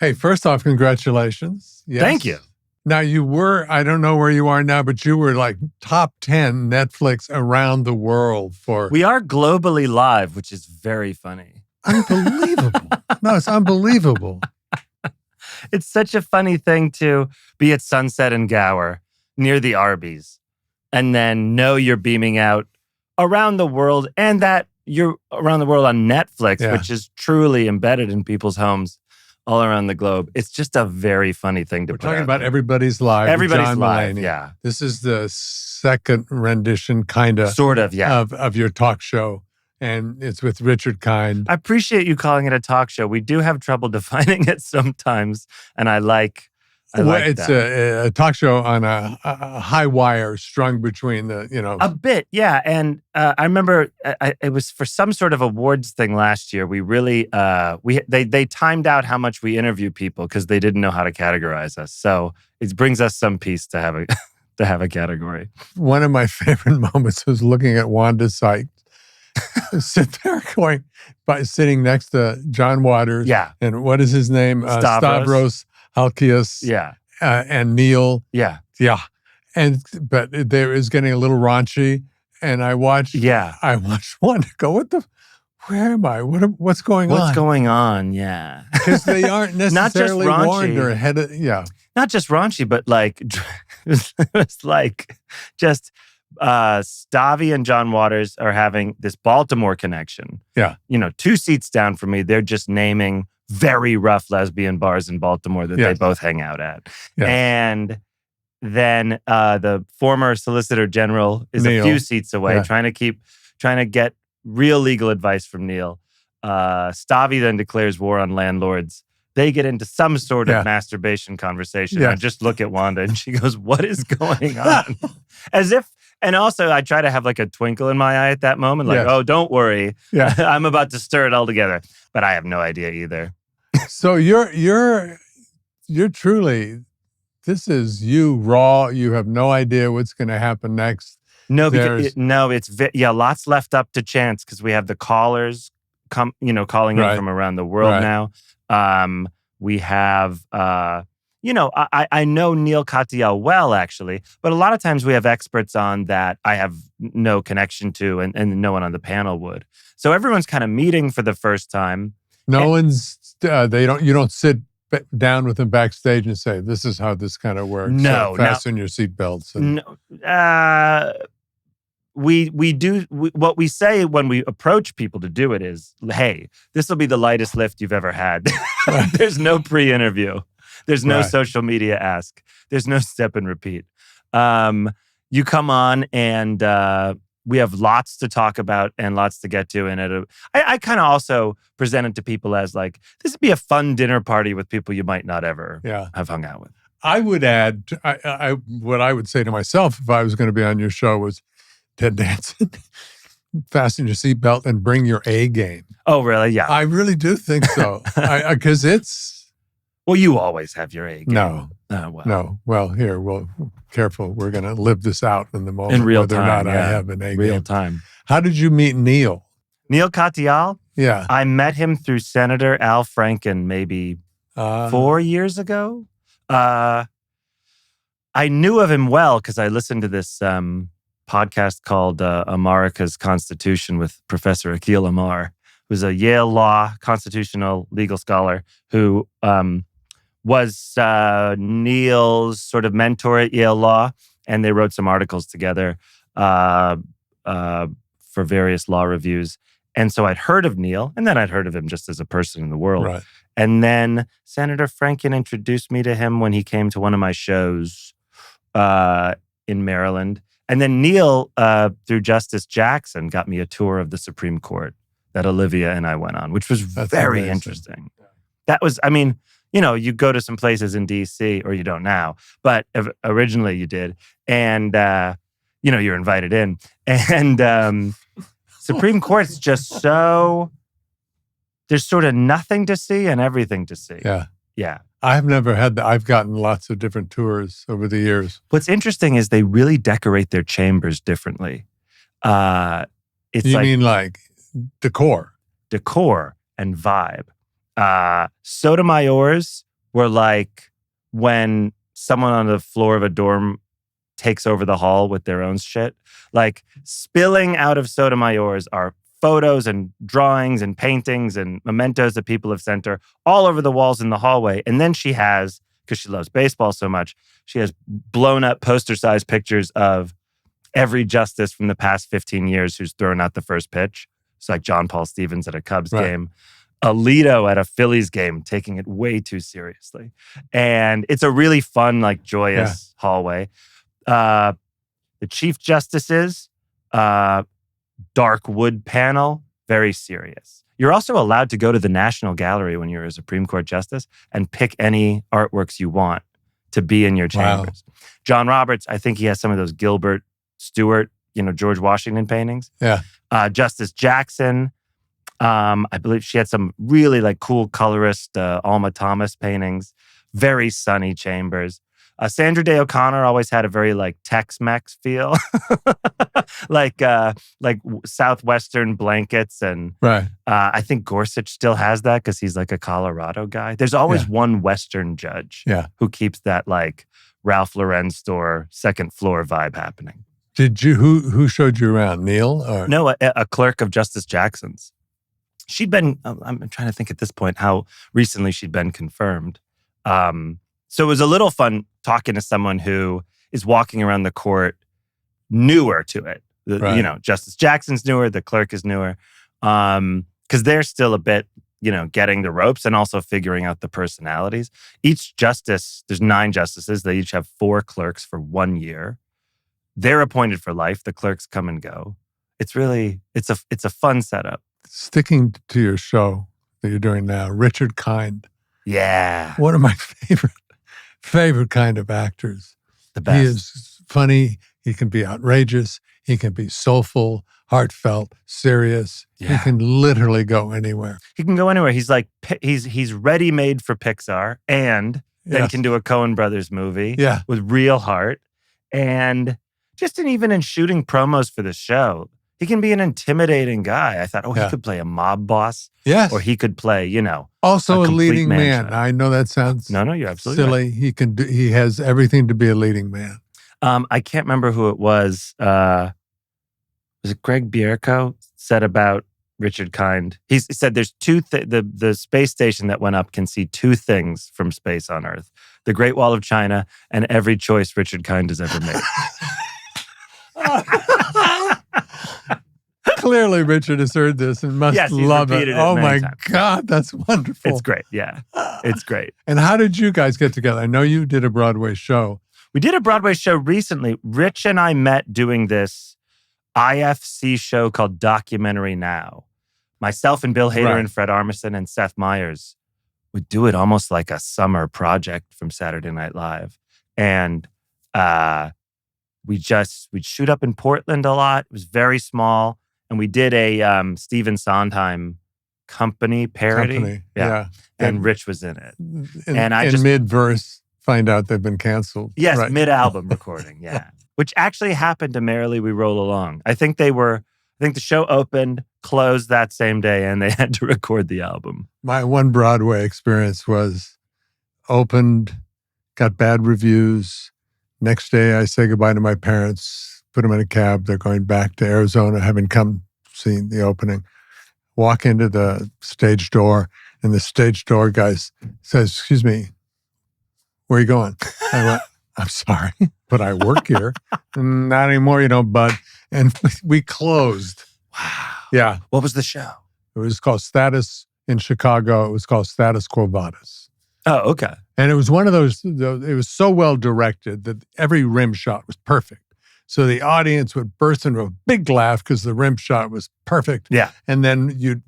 Hey, first off, congratulations. Yes. Thank you. Now I don't know where you are now, but you were like top 10 Netflix around the world for... We are globally live, which is very funny. Unbelievable. No, it's unbelievable. It's such a funny thing to be at Sunset and Gower near the Arby's and then know you're beaming out around the world and that you're around the world on Netflix, which is truly embedded in people's homes all around the globe. It's just a very funny thing to put out. We're talking about Everybody's Live. Everybody's John Live, Mulaney. yeah. This is the second rendition, kind of. Sort of, yeah. Of your talk show. And it's with Richard Kind. I appreciate you calling it a talk show. We do have trouble defining it sometimes, and I like it's that. a talk show on a high wire strung between the, A bit, yeah. And I remember it was for some sort of awards thing last year. We really, they timed out how much we interview people because they didn't know how to categorize us. So it brings us some peace to have a category. One of my favorite moments was looking at Wanda Sykes sit there sitting next to John Waters. Yeah. And what is his name? Stavros Halkias. Yeah. And Neil. Yeah. Yeah. But there is getting a little raunchy. And I watched Wanda go, where am I? What's going on? What's going on? Yeah. Because they aren't necessarily not just warned or headed. Yeah. Not just raunchy, but like, it was like just Stavi and John Waters are having this Baltimore connection. Yeah. 2 seats down from me, they're just naming very rough lesbian bars in Baltimore that they both hang out at. Yes. And then the former Solicitor General is Neil. A few seats away, trying to get real legal advice from Neil. Stavi then declares war on landlords. They get into some sort of masturbation conversation. Yeah. I just look at Wanda and she goes, what is going on? As if, and also I try to have like a twinkle in my eye at that moment. Like, oh, don't worry. Yeah. I'm about to stir it all together. But I have no idea either. So you're truly, this is you raw. You have no idea what's going to happen next. No, lots left up to chance because we have the callers calling in from around the world now. We have, I know Neil Katyal well, actually, but a lot of times we have experts on that I have no connection to and no one on the panel would. So everyone's kind of meeting for the first time. You don't sit down with them backstage and say, this is how this kind of works. No. So fasten your seatbelts. No. We do what we say when we approach people to do it is, hey, this will be the lightest lift you've ever had. There's no pre-interview. There's no social media ask. There's no step and repeat. You come on and we have lots to talk about and lots to get to. And I kind of also present it to people as like, this would be a fun dinner party with people you might not ever have hung out with. I would add, what I would say to myself if I was going to be on your show was, Ted Danson, fasten your seatbelt and bring your A game. Oh, really? Yeah. I really do think so. Because it's... Well, you always have your A game. No. No. Well, here, careful. We're going to live this out in the moment. In real whether time, or not I have an A game. Real time. How did you meet Neil? Neil Katyal? Yeah. I met him through Senator Al Franken maybe 4 years ago. I knew of him well because I listened to this... podcast called America's Constitution with Professor Akhil Amar, who's a Yale Law constitutional legal scholar who was Neil's sort of mentor at Yale Law, and they wrote some articles together for various law reviews. And so I'd heard of Neil, and then I'd heard of him just as a person in the world. Right. And then Senator Franken introduced me to him when he came to one of my shows in Maryland. And then Neil, through Justice Jackson, got me a tour of the Supreme Court that Olivia and I went on, which was very interesting. That was, you go to some places in D.C., or you don't now, but originally you did. And, you're invited in. And Supreme Court's just so, there's sort of nothing to see and everything to see. Yeah. Yeah. I've never had that. I've gotten lots of different tours over the years. What's interesting is they really decorate their chambers differently. You mean like decor? Decor and vibe. Sotomayor's were like when someone on the floor of a dorm takes over the hall with their own shit. Like spilling out of Sotomayor's are photos and drawings and paintings and mementos that people have sent her all over the walls in the hallway. And then she has, because she loves baseball so much, she has blown up poster-sized pictures of every justice from the past 15 years who's thrown out the first pitch. It's like John Paul Stevens at a Cubs game. Alito at a Phillies game, taking it way too seriously. And it's a really fun, like joyous hallway. The Chief Justice's dark wood panel, very serious. You're also allowed to go to the National Gallery when you're a Supreme Court Justice and pick any artworks you want to be in your chambers. Wow. John Roberts, I think he has some of those Gilbert Stuart, George Washington paintings. Yeah. Justice Jackson, I believe she had some really like cool colorist Alma Thomas paintings. Very sunny chambers. Sandra Day O'Connor always had a very like Tex-Mex feel, like Southwestern blankets, and I think Gorsuch still has that because he's like a Colorado guy. There's always one Western judge who keeps that like Ralph Lauren store second floor vibe happening. Did you who showed you around? Neil? Or? No, a clerk of Justice Jackson's. She'd been. I'm trying to think at this point how recently she'd been confirmed. So it was a little fun talking to someone who is walking around the court newer to it. Justice Jackson's newer, the clerk is newer. Because they're still a bit, getting the ropes and also figuring out the personalities. Each justice, there's 9 justices. They each have 4 clerks for 1 year. They're appointed for life. The clerks come and go. It's a fun setup. Sticking to your show that you're doing now, Richard Kind. Yeah. One of my favorite kind of actors. The best. He is funny. He can be outrageous. He can be soulful, heartfelt, serious. Yeah. He can literally go anywhere. He can go anywhere. He's like, he's ready-made for Pixar and then can do a Coen Brothers movie with real heart. And just even in shooting promos for the show, he can be an intimidating guy. I thought, he could play a mob boss. Yes. Or he could play, also a leading man. I know that sounds no, you're absolutely silly. Right. He has everything to be a leading man. I can't remember who it was. Was it Greg Bierko said about Richard Kind? He said there's the space station that went up can see 2 things from space on Earth: the Great Wall of China and every choice Richard Kind has ever made. Clearly, Richard has heard this and must love it. Oh my God, that's wonderful. It's great. Yeah, it's great. And how did you guys get together? I know you did a Broadway show. We did a Broadway show recently. Rich and I met doing this IFC show called Documentary Now. Myself and Bill Hader and Fred Armisen and Seth Meyers would do it almost like a summer project from Saturday Night Live. And we'd shoot up in Portland a lot. It was very small. And we did a Stephen Sondheim company parody. Yeah. And Rich was in it. In mid-verse, find out they've been canceled. Yes, mid-album recording, Which actually happened to Merrily We Roll Along. I think the show opened, closed that same day, and they had to record the album. My one Broadway experience was opened, got bad reviews. Next day, I say goodbye to my parents, put them in a cab. They're going back to Arizona, having come see the opening. Walk into the stage door, and the stage door guy says, "Excuse me, where are you going?" I went, "I'm sorry, but I work here." "Not anymore, bud." And we closed. Wow. Yeah. What was the show? It was called Status in Chicago. It was called Status Quo Vadis. Oh, okay. And it was one of those, it was so well directed that every rim shot was perfect. So the audience would burst into a big laugh because the rim shot was perfect. Yeah. And then you'd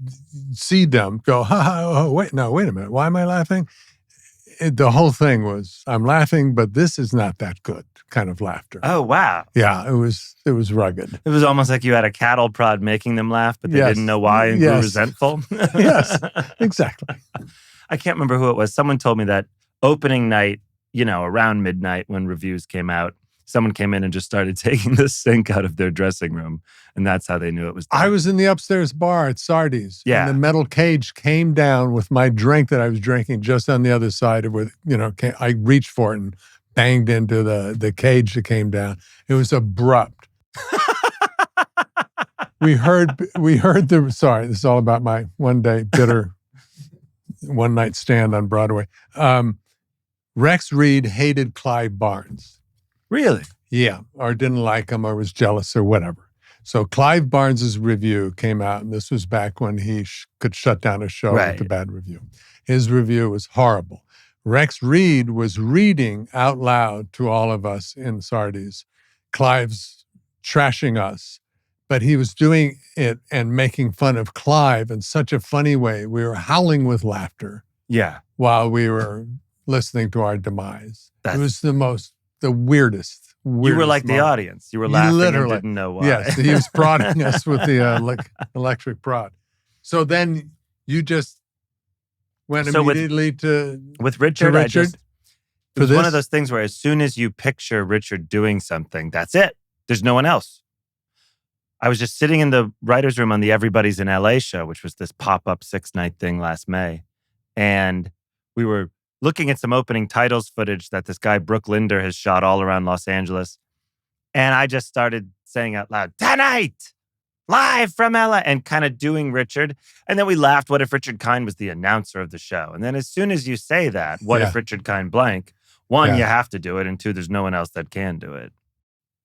see them go, wait a minute. Why am I laughing? The whole thing was, I'm laughing, but this is not that good kind of laughter. Oh, wow. Yeah, it was rugged. It was almost like you had a cattle prod making them laugh, but they didn't know why and grew resentful. Yes, exactly. I can't remember who it was. Someone told me that opening night, around midnight when reviews came out, someone came in and just started taking the sink out of their dressing room. And that's how they knew it was done. I was in the upstairs bar at Sardi's. Yeah. And the metal cage came down with my drink that I was drinking just on the other side of it. I reached for it and banged into the cage that came down. It was abrupt. We heard sorry, this is all about my one day bitter one night stand on Broadway. Rex Reed hated Clive Barnes. Really? Yeah, or didn't like him or was jealous or whatever. So Clive Barnes's review came out, and this was back when he could shut down a show with a bad review. His review was horrible. Rex Reed was reading out loud to all of us in Sardi's, Clive's trashing us, but he was doing it and making fun of Clive in such a funny way. We were howling with laughter. Yeah. While we were listening to our demise. It was the weirdest. You were like the audience. You were laughing and didn't know why. Yes, he was prodding us with the electric prod. So then you just went immediately with Richard. It was one of those things where as soon as you picture Richard doing something, that's it. There's no one else. I was just sitting in the writer's room on the Everybody's in LA show, which was this pop-up 6-night thing last May. And we were looking at some opening titles footage that this guy, Brooke Linder, has shot all around Los Angeles. And I just started saying out loud, "Tonight, live from LA," and kind of doing Richard. And then we laughed, what if Richard Kind was the announcer of the show? And then as soon as you say that, what if Richard Kind blank? One, you have to do it. And two, there's no one else that can do it.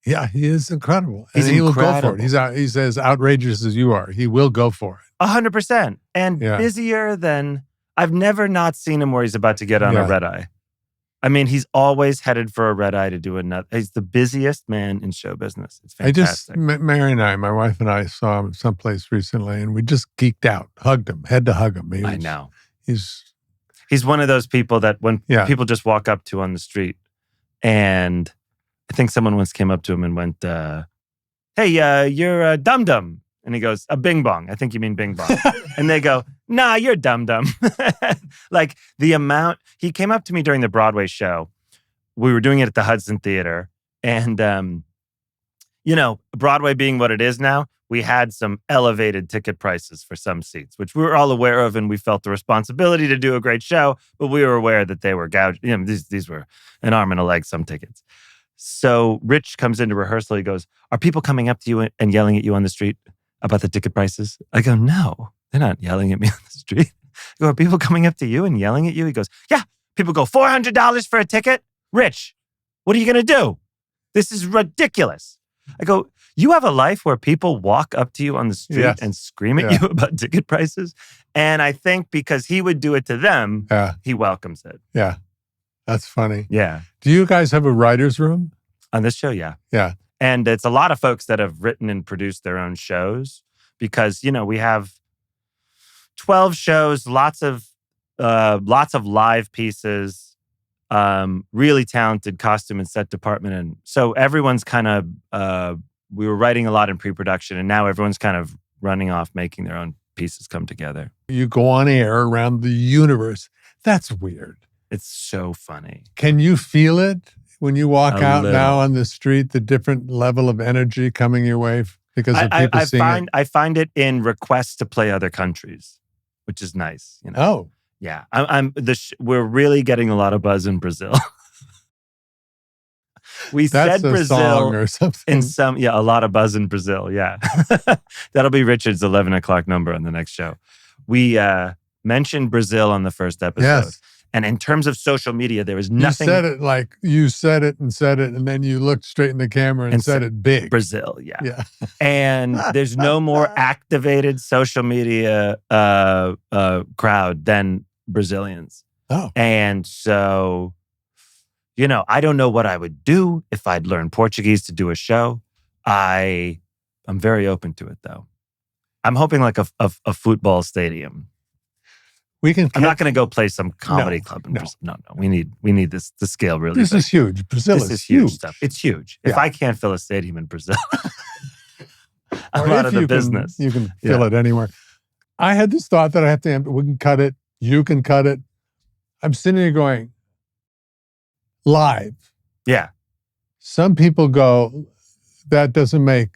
Yeah, he is incredible. And he will go for it. He's as outrageous as you are. He will go for it. 100%. And busier than... I've never not seen him where he's about to get on a red eye. I mean, he's always headed for a red eye to do another. He's the busiest man in show business. It's fantastic. Mary and I, my wife and I saw him someplace recently and we just geeked out, hugged him, had to hug him. I know. He's one of those people that when people just walk up to on the street, and I think someone once came up to him and went, "Hey, you're a dum-dum." And he goes, "A bing bong. I think you mean bing bong." And they go, "Nah, you're dum-dum." Like the amount, he came up to me during the Broadway show. We were doing it at the Hudson Theater. And, Broadway being what it is now, we had some elevated ticket prices for some seats, which we were all aware of. And we felt the responsibility to do a great show, but we were aware that they were gouged. These were an arm and a leg, some tickets. So Rich comes into rehearsal. He goes, "Are people coming up to you and yelling at you on the street about the ticket prices?" I go, "No, they're not yelling at me on the street." I go, "Are people coming up to you and yelling at you?" He goes, "Yeah." People go, $400 for a ticket? Rich, what are you going to do? This is ridiculous. I go, "You have a life where people walk up to you on the street and scream at you about ticket prices?" And I think because he would do it to them, he welcomes it. Yeah, that's funny. Yeah. Do you guys have a writer's room? On this show, yeah. Yeah. And it's a lot of folks that have written and produced their own shows because, we have 12 shows, lots of live pieces, really talented costume and set department. And so everyone's kind of, we were writing a lot in pre-production and now everyone's kind of running off, making their own pieces come together. You go on air around the universe. That's weird. It's so funny. Can you feel it? When you walk out now on the street, the different level of energy coming your way because of people seeing it? I find it in requests to play other countries, which is nice. Oh. Yeah. We're really getting a lot of buzz in Brazil. Said Brazil song or something. A lot of buzz in Brazil, yeah. That'll be Richard's 11 o'clock number on the next show. We mentioned Brazil on the first episode. Yes. And in terms of social media, there was nothing. You said it, and then you looked straight in the camera and said it big. Brazil, yeah. And there's no more activated social media crowd than Brazilians. Oh. And so, I don't know what I would do if I'd learned Portuguese to do a show. I'm very open to it, though. I'm hoping like a football stadium. I'm not going to go play some comedy club in Brazil. No. We need this to scale really. This is huge. Brazil is huge stuff. It's huge. If I can't fill a stadium in Brazil, I'm out of the business. You can fill it anywhere. I had this thought that we can cut it. You can cut it. I'm sitting there going, live. Yeah. Some people go, that doesn't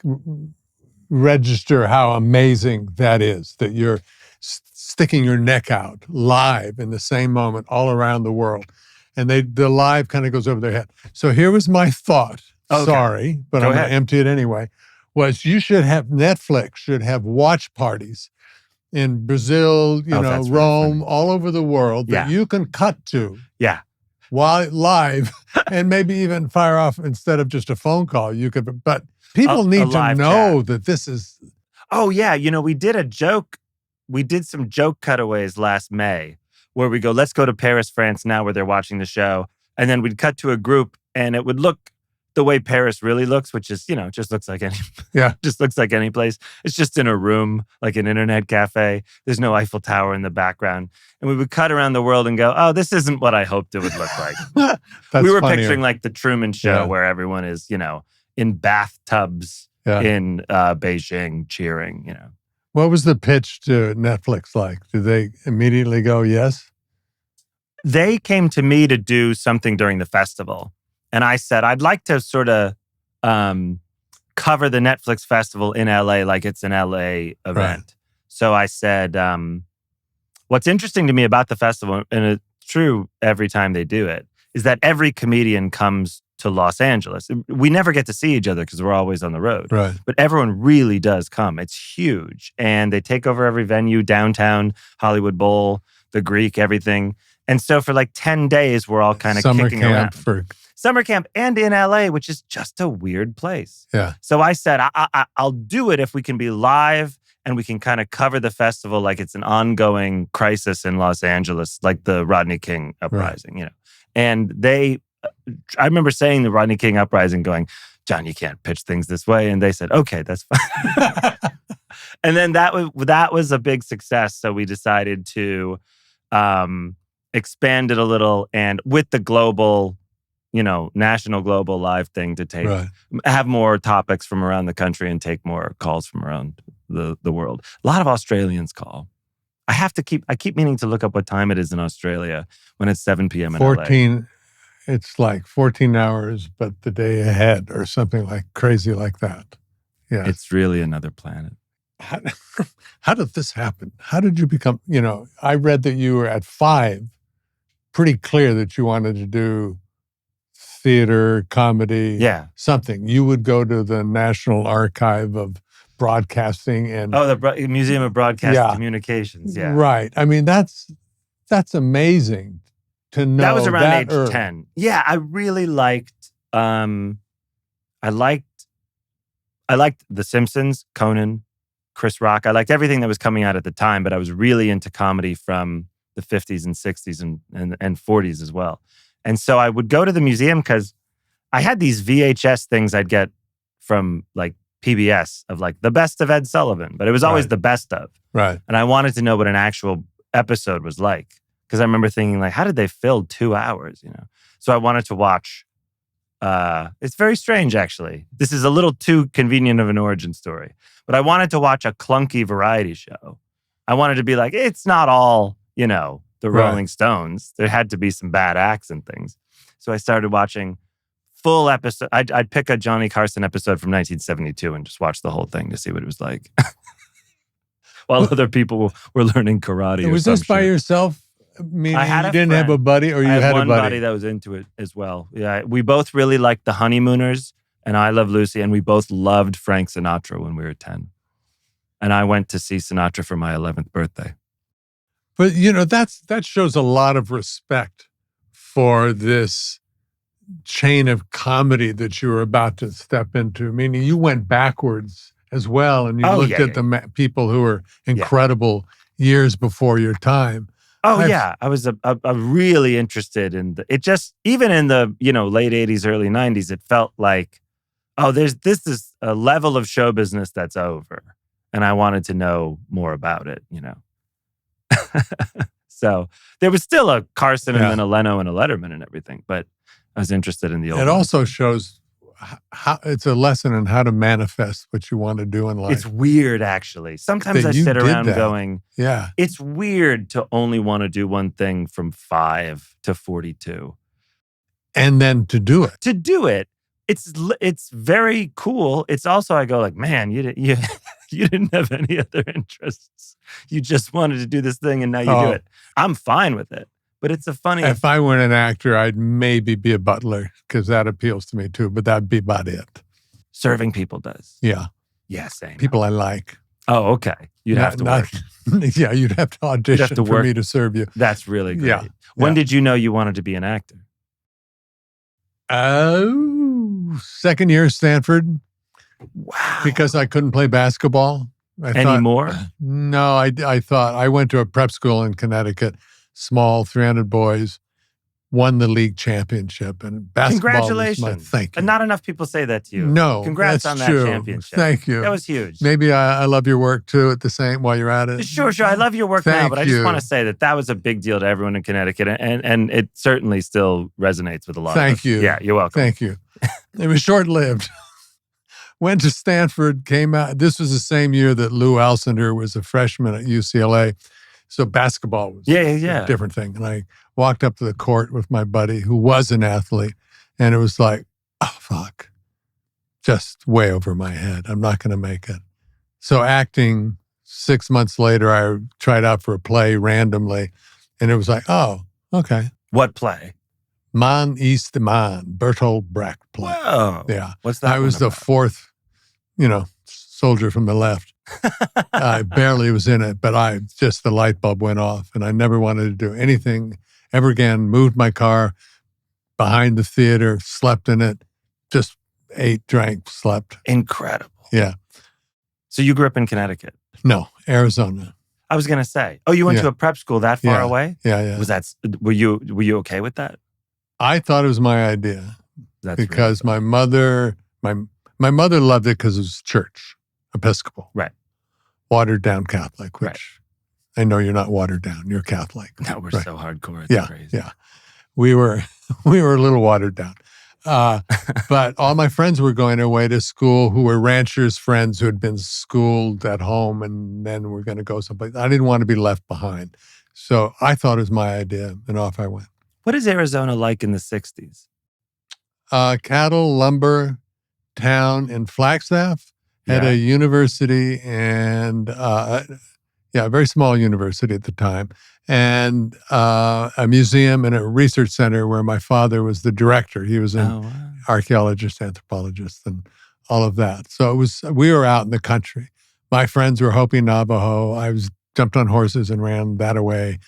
register how amazing that is, that you're sticking your neck out live in the same moment all around the world. And the live kind of goes over their head. So here was my thought. Okay. Sorry, but I'm going to empty it anyway. Was Netflix should have watch parties in Brazil, Rome, all over the world that you can cut to. Yeah. While live, and maybe even fire off instead of just a phone call. But people need to know that this is. Oh yeah, we did a joke. We did some joke cutaways last May where we go, let's go to Paris, France now, where they're watching the show, and then we'd cut to a group, and it would look the way Paris really looks, which is, just looks like just looks like any place. It's just in a room, like an internet cafe. There's no Eiffel Tower in the background. And we would cut around the world and go, oh, this isn't what I hoped it would look like. We were picturing like the Truman Show where everyone is, in bathtubs in Beijing cheering, What was the pitch to Netflix like? Did they immediately go, yes? They came to me to do something during the festival. And I said, I'd like to sort of cover the Netflix festival in LA like it's an LA event. Right. So I said, what's interesting to me about the festival, and it's true every time they do it, is that every comedian comes to Los Angeles. We never get to see each other because we're always on the road. Right. But everyone really does come. It's huge. And they take over every venue, downtown, Hollywood Bowl, the Greek, everything. And so for like 10 days, we're all kind of kicking around. Summer camp and in LA, which is just a weird place. Yeah. So I said, I'll do it if we can be live and we can kind of cover the festival like it's an ongoing crisis in Los Angeles, like the Rodney King uprising, And I remember saying the Rodney King uprising going, John, you can't pitch things this way. And they said, okay, that's fine. And then that was a big success. So we decided to expand it a little, and with the global, national global live thing to have more topics from around the country and take more calls from around the world. A lot of Australians call. I keep meaning to look up what time it is in Australia when it's 7 p.m. in 14, LA. It's like 14 hours, but the day ahead or something like crazy like that. Yeah. It's really another planet. How did this happen? How did you become, I read that you were at 5, pretty clear that you wanted to do theater, comedy, something. You would go to the National Archive of Broadcasting and the Museum of Broadcast Communications. Yeah, right. I mean, that's amazing to know. That was around age early. 10. Yeah, I really liked. I liked The Simpsons, Conan, Chris Rock. I liked everything that was coming out at the time, but I was really into comedy from the 50s and 60s and 40s as well. And so I would go to the museum because I had these VHS things I'd get from like PBS of like the best of Ed Sullivan, but it was always the best of. Right. And I wanted to know what an actual episode was like because I remember thinking like, how did they fill 2 hours, So I wanted to watch. It's very strange, actually. This is a little too convenient of an origin story, but I wanted to watch a clunky variety show. I wanted to be like, it's not all, the Rolling Stones. There had to be some bad acts and things. So I started watching full episode. I'd pick a Johnny Carson episode from 1972 and just watch the whole thing to see what it was like. While other people were learning karate. Was this by yourself? Meaning I had you didn't have a buddy, or you had one a buddy? Buddy that was into it as well. Yeah, we both really liked The Honeymooners and I Love Lucy, and we both loved Frank Sinatra when we were 10. And I went to see Sinatra for my 11th birthday. But that shows a lot of respect for this chain of comedy that you were about to step into. Meaning you went backwards as well, and you looked at the people who were incredible years before your time. I was a really interested in it. Just even in the late 80s, early 90s, it felt like, this is a level of show business that's over, and I wanted to know more about it. So there was still a Carson and then a Leno and a Letterman and everything, but I was interested in the old. It also shows how it's a lesson in how to manifest what you want to do in life. It's weird, actually. Sometimes I sit around going, it's weird to only want to do one thing from 5 to 42. And then to do it. To do it, it's very cool. It's also, I go like, man, you didn't have any other interests. You just wanted to do this thing and now you do it. I'm fine with it. But it's a funny... If I weren't an actor, I'd maybe be a butler because that appeals to me too, but that'd be about it. Serving people does. Yeah. Yeah, same. People I like. Oh, okay. You'd have to work. Yeah, you'd have to audition for me to serve you. That's really great. Yeah. When did you know you wanted to be an actor? Oh, second year Stanford. Wow. Because I couldn't play basketball. Anymore? No, I thought I went to a prep school in Connecticut, small, 300 boys, won the league championship, and basketball Congratulations. was my thank you. And not enough people say that to you. No, Congrats on that true. championship. Thank you. That was huge. Maybe I love your work too at the same while you're at it. Sure. I love your work now, but I just want to say that was a big deal to everyone in Connecticut, and it certainly still resonates with a lot of us. Thank you. Yeah, you're welcome. Thank you. It was short-lived. Went to Stanford, came out. This was the same year that Lou Alcindor was a freshman at UCLA. So basketball was a different thing. And I walked up to the court with my buddy who was an athlete. And it was like, oh, fuck. Just way over my head. I'm not going to make it. So acting, 6 months later, I tried out for a play randomly. And it was like, oh, okay. What play? Man ist der Mann, Bertolt Brecht play. Whoa. Yeah. What's that? I was the fourth, soldier from the left. I barely was in it, but the light bulb went off and I never wanted to do anything ever again. Moved my car behind the theater, slept in it, just ate, drank, slept. Incredible. Yeah. So you grew up in Connecticut? No, Arizona. I was going to say, you went to a prep school that far away? Yeah. Were you okay with that? I thought it was my idea. That's because my mother loved it because it was church, Episcopal. Right. Watered down Catholic, which I know you're not watered down. You're Catholic. No, we're so hardcore. It's crazy. Yeah. We were a little watered down. But all my friends were going away to school who were ranchers' friends who had been schooled at home and then were going to go someplace. I didn't want to be left behind. So I thought it was my idea and off I went. What is Arizona like in the 60s? Cattle, lumber, town in Flagstaff. Had a university and, a very small university at the time, and a museum and a research center where my father was the director. He was an archaeologist, anthropologist, and all of that. So we were out in the country. My friends were Hopi Navajo. I jumped on horses and ran that away.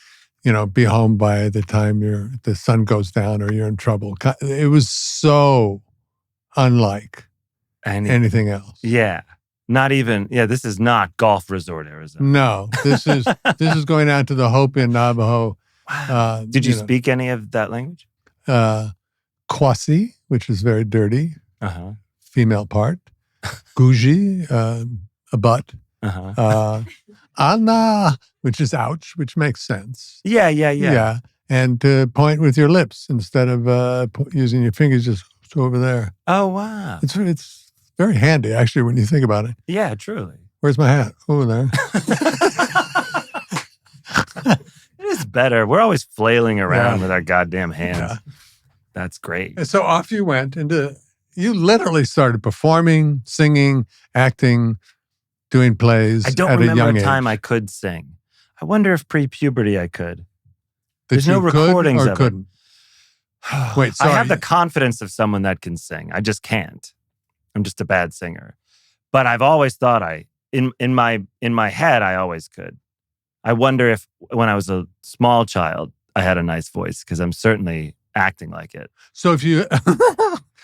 Be home by the time the sun goes down or you're in trouble. It was so unlike anything else. Yeah. Not even, this is not golf resort Arizona. No, this is going out to the Hopi and Navajo. Wow. Did you speak any of that language? Kwasi, which is very dirty, female part. Guji, a butt. Anna, which is ouch, which makes sense. Yeah. And to point with your lips instead of using your fingers, just over there. Oh, wow. It's very handy, actually, when you think about it. Yeah, truly. Where's my hat? Over there. It is better. We're always flailing around with our goddamn hands. Yeah. That's great. And so off you went you literally started performing, singing, acting, doing plays at a young age. I don't remember a time I could sing. I wonder if pre-puberty I could. There's no recordings of it. Wait, sorry. I have the confidence of someone that can sing. I just can't. I'm just a bad singer. But I've always thought in my head, I always could. I wonder if when I was a small child, I had a nice voice because I'm certainly acting like it. So if you...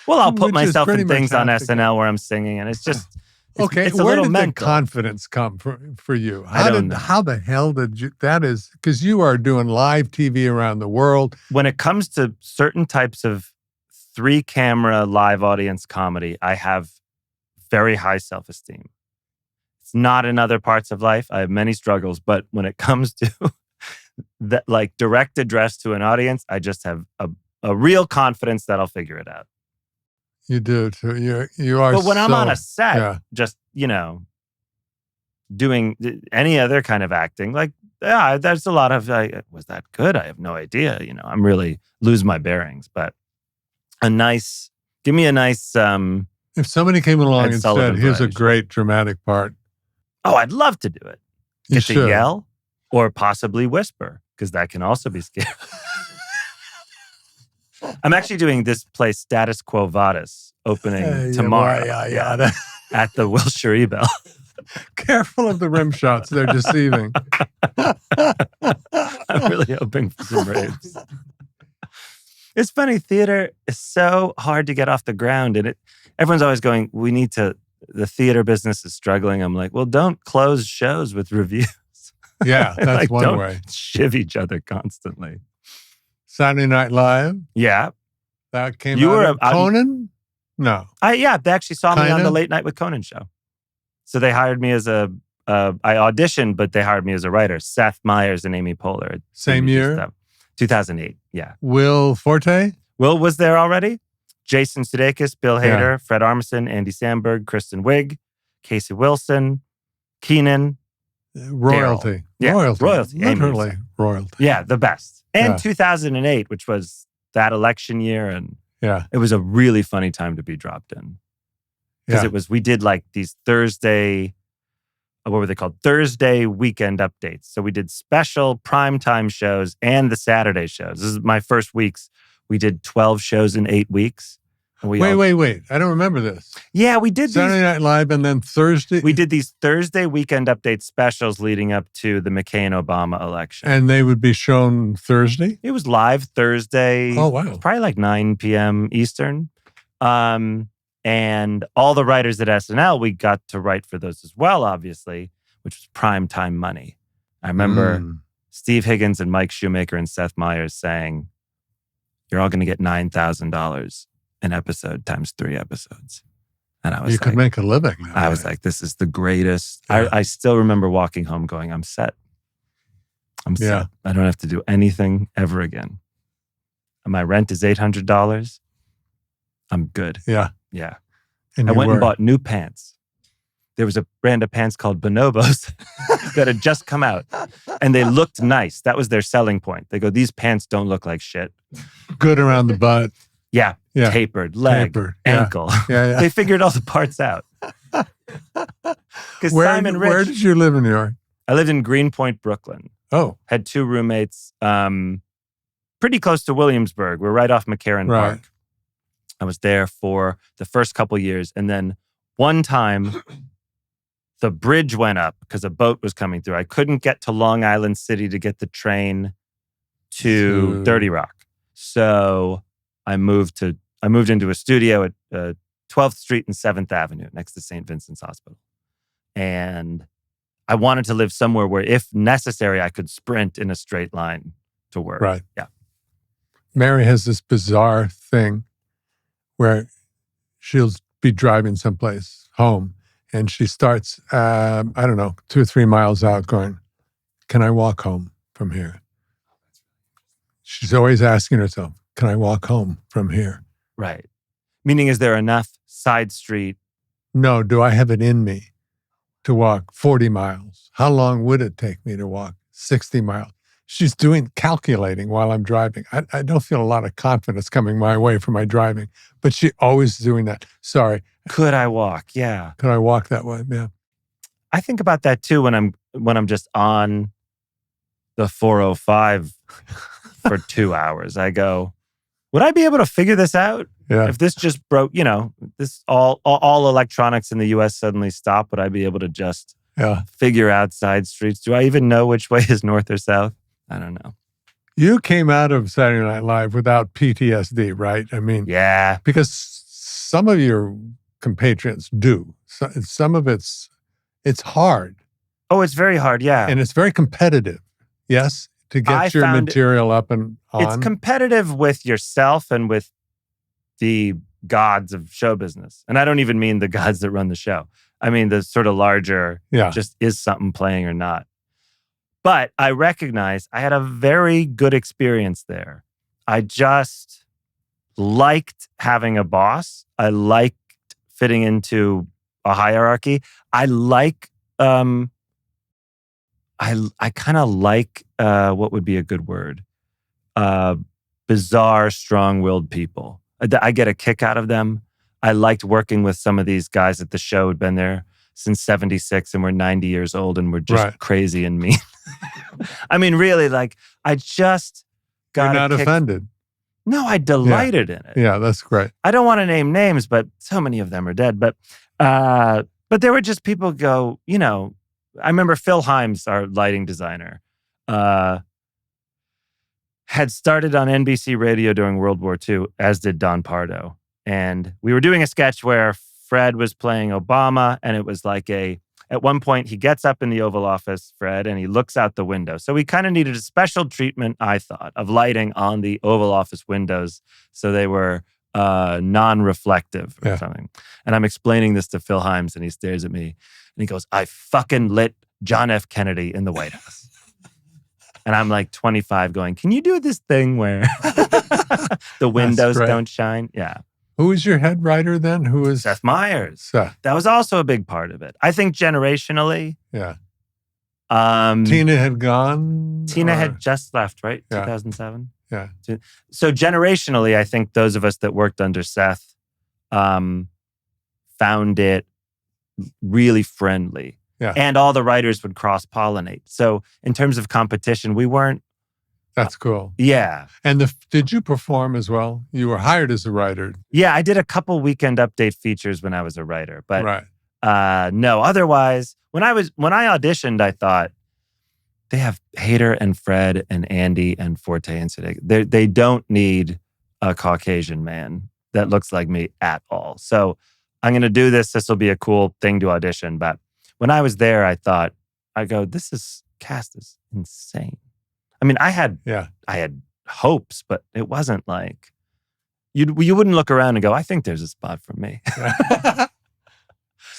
Well, I'll put myself in things on SNL where I'm singing and it's just... Okay, it's a where little did mental. the confidence come for you? I don't know. How the hell did you... That is... Because you are doing live TV around the world. When it comes to certain types of 3-camera live audience comedy, I have very high self-esteem. It's not in other parts of life. I have many struggles, but when it comes to that, like direct address to an audience, I just have a real confidence that I'll figure it out. You do too. You are. But when I'm on a set, just doing any other kind of acting, like there's a lot of was that good? I have no idea. I'm really lose my bearings. But a nice Give me a nice... if somebody came along Ed and Sullivan said, here's a variety. great dramatic part. Oh, I'd love to do it. You Get to should. yell or possibly whisper, because that can also be scary. I'm actually doing this play Status Quo Vadis opening tomorrow at the Wilshire Ebell. Careful of the rim shots. They're deceiving. I'm really hoping for some raves. It's funny. Theater is so hard to get off the ground. And everyone's always going, the theater business is struggling. I'm like, well, don't close shows with reviews. Yeah, that's like, one don't way. Shiv each other constantly. Saturday Night Live. Yeah. That came out of Conan? No. They actually saw me on the Late Night with Conan show. So they hired me as I auditioned, but they hired me as a writer. Seth Meyers and Amy Poehler. Same year? 2008, yeah. Will Forte? Will was there already. Jason Sudeikis, Bill Hader, Fred Armisen, Andy Samberg, Kristen Wiig, Casey Wilson, Keenan. Royalty. Yeah, royalty. Literally royalty. Yeah, the best. And 2008, which was that election year. And it was a really funny time to be dropped in. Because we did like these Thursday, what were they called? Thursday weekend updates. So we did special primetime shows and the Saturday shows. This is my first weeks. We did 12 shows in 8 weeks. And wait. I don't remember this. Yeah, we did Saturday Night Live and then Thursday. We did these Thursday weekend update specials leading up to the McCain-Obama election. And they would be shown Thursday? It was live Thursday. Oh, wow. It was probably like 9 p.m. Eastern. And all the writers at SNL, we got to write for those as well, obviously, which was primetime money. I remember Steve Higgins and Mike Shoemaker and Seth Meyers saying, you're all going to get $9,000 an episode times 3 episodes. And I was you could make a living. I was like, this is the greatest. Yeah. I still remember walking home going, I'm set. I'm set. I don't have to do anything ever again. And my rent is $800. I'm good. Yeah. Yeah. And I went and bought new pants. There was a brand of pants called Bonobos that had just come out. And they looked nice. That was their selling point. They go, these pants don't look like shit. Good around the butt. Yeah. Tapered, leg, ankle. Yeah. They figured all the parts out. Where did you live in New York? I lived in Greenpoint, Brooklyn. Oh. Had 2 roommates. Pretty close to Williamsburg. We're right off McCarran Park. I was there for the first couple years. And then one time, the bridge went up because a boat was coming through. I couldn't get to Long Island City to get the train to 30 Rock. So I moved into a studio at 12th Street and 7th Avenue next to St. Vincent's Hospital. And I wanted to live somewhere where, if necessary, I could sprint in a straight line to work. Right. Yeah. Mary has this bizarre thing where she'll be driving someplace home and she starts, 2 or 3 miles out going, can I walk home from here? She's always asking herself, can I walk home from here? Right. Meaning, is there enough side street? No, do I have it in me to walk 40 miles? How long would it take me to walk 60 miles? She's calculating while I'm driving. I don't feel a lot of confidence coming my way for my driving, but she always doing that. Sorry. Could I walk? Yeah. Could I walk that way? Yeah. I think about that too when I'm just on the 405 for 2 hours. I go, would I be able to figure this out? Yeah. If this just broke, this all electronics in the US suddenly stop, would I be able to just figure out side streets? Do I even know which way is north or south? I don't know. You came out of Saturday Night Live without PTSD, right? I mean, yeah, because some of your compatriots do. Some of it's hard. Oh, it's very hard, yeah. And it's very competitive, yes, to get your material up and on. It's competitive with yourself and with the gods of show business. And I don't even mean the gods that run the show. I mean the sort of larger, just is something playing or not. But I recognize I had a very good experience there. I just liked having a boss. I liked fitting into a hierarchy. I like, I kind of like, what would be a good word? Bizarre, strong-willed people. I get a kick out of them. I liked working with some of these guys at the show who'd been there since 76 and were 90 years old and were just crazy and mean. I mean, really, like, I just got You're not offended. No, I delighted in it. Yeah, that's great. I don't want to name names, but so many of them are dead. But there were just people go, you know, I remember Phil Himes, our lighting designer, had started on NBC Radio during World War II, as did Don Pardo. And we were doing a sketch where Fred was playing Obama, and it was like at one point, he gets up in the Oval Office, Fred, and he looks out the window. So we kind of needed a special treatment, I thought, of lighting on the Oval Office windows so they were non-reflective or something. And I'm explaining this to Phil Himes, and he stares at me, and he goes, I fucking lit John F. Kennedy in the White House. And I'm like 25 going, can you do this thing where the windows don't shine? Yeah. Who was your head writer then? Who was Seth Meyers? Seth. That was also a big part of it. I think generationally. Yeah. Tina had gone? Tina had just left, right? 2007? Yeah. So generationally, I think those of us that worked under Seth found it really friendly. Yeah. And all the writers would cross-pollinate. So in terms of competition, we weren't. That's cool. Yeah. And did you perform as well? You were hired as a writer. Yeah, I did a couple weekend update features when I was a writer. But no, otherwise, when I auditioned, I thought, they have Hader and Fred and Andy and Forte and Siddiq. They don't need a Caucasian man that looks like me at all. So I'm going to do this. This will be a cool thing to audition. But when I was there, I thought, this cast is insane. I mean, I had hopes, but it wasn't like, you wouldn't look around and go, I think there's a spot for me.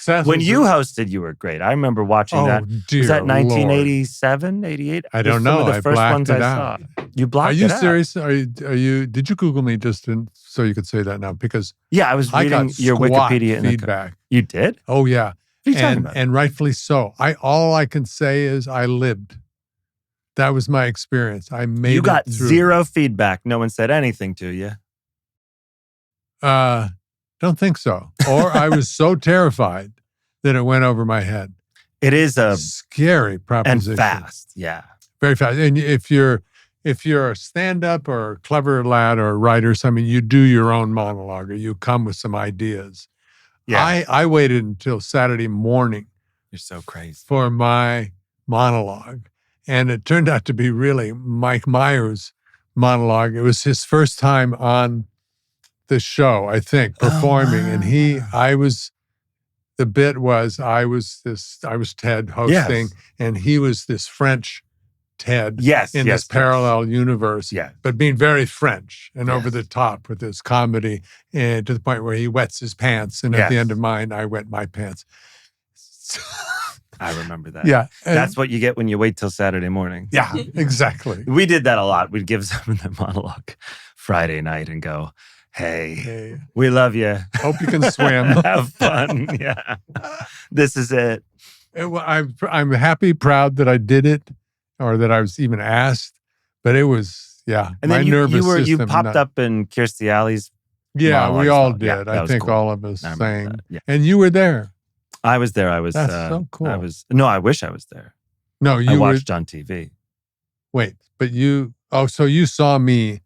When you hosted, you were great. I remember watching that. Was that 1987, 88? I don't know. Some of the first ones I saw. You blocked it out. Are you serious? Are you? Did you Google me just so you could say that now? Because I was reading your Wikipedia feedback. You did? Oh yeah, what are you talking about? And rightfully so. All I can say is I lived. That was my experience. I made it. You got zero feedback. No one said anything to you. Don't think so. Or I was so terrified that it went over my head. It is a scary proposition. And fast, yeah. Very fast. And if you're a stand-up or a clever lad or a writer, you do your own monologue or you come with some ideas. Yeah. I waited until Saturday morning. You're so crazy. For my monologue. And it turned out to be really Mike Myers' monologue. It was his first time on the show, I think, performing. And I was Ted hosting, and he was this French Ted in this parallel universe, but being very French and over the top with his comedy, and to the point where he wets his pants. And at the end of mine, I wet my pants. I remember that. Yeah. That's what you get when you wait till Saturday morning. Yeah, exactly. We did that a lot. We'd give someone the monologue Friday night and go, Hey, we love you. Hope you can swim. Have fun. Yeah. This is it. I'm happy, proud that I did it or that I was even asked. But it was, And then you popped up in Kirstie Alley's. Yeah, we all did. I think all of us sang. Yeah. And you were there. I was there. That's so cool. I wish I was there. No, I watched on TV. Wait, but so you saw me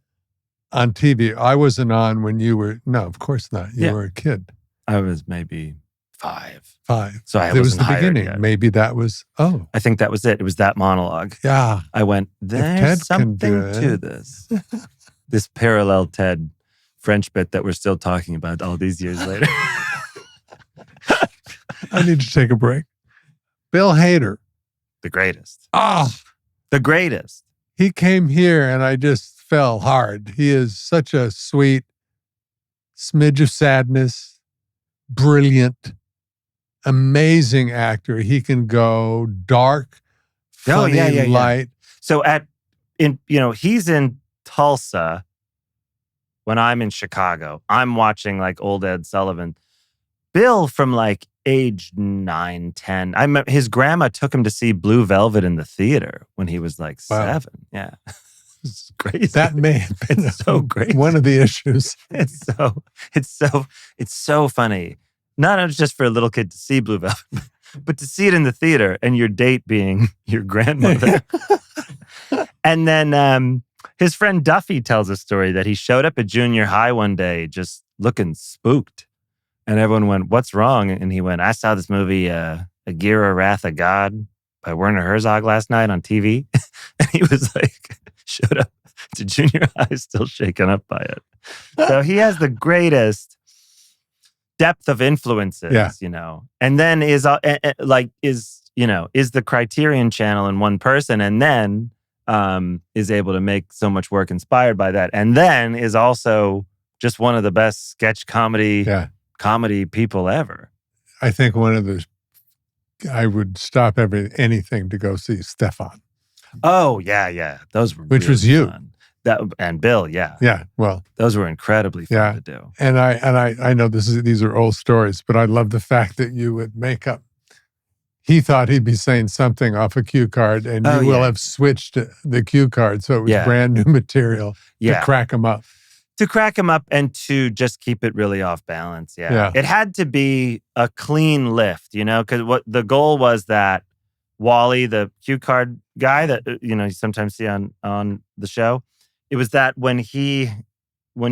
on TV. I wasn't on when you were. No, of course not. You were a kid. I was maybe 5. So it was the beginning. Yet. Maybe that was. Oh, I think that was it. It was that monologue. Yeah. I went. There's something to this. This parallel Ted French bit that we're still talking about all these years later. I need to take a break. Bill Hader, the greatest. The greatest. He came here, and I just fell hard. He is such a sweet smidge of sadness, brilliant, amazing actor. He can go dark, funny, light. So he's in Tulsa when I'm in Chicago. I'm watching like old Ed Sullivan. Bill from like age 9, 10. I remember his grandma took him to see Blue Velvet in the theater when he was like 7. Yeah. It's crazy. That may have been so great. One of the issues. It's so funny. Not just for a little kid to see Blue Velvet, but to see it in the theater and your date being your grandmother. And then his friend Duffy tells a story that he showed up at junior high one day just looking spooked. And everyone went, "What's wrong?" And he went, "I saw this movie, Agira, Wrath of God by Werner Herzog last night on TV." And he was like, showed up to junior high still shaken up by it. So he has the greatest depth of influences, you know. And then is the Criterion Channel in one person, and then is able to make so much work inspired by that. And then is also just one of the best sketch comedy people ever. I think I would stop anything to go see Stefan. Oh, yeah. Those were Which really was you. fun. And Bill, yeah. Yeah, well. Those were incredibly fun to do. And I know these are old stories, but I love the fact that you would make up. He thought he'd be saying something off a cue card, and you will have switched the cue card, so it was brand new material to crack him up. To crack him up and to just keep it really off balance, It had to be a clean lift, you know, because what the goal was that Wally, the cue card guy that, you sometimes see on the show, it was that when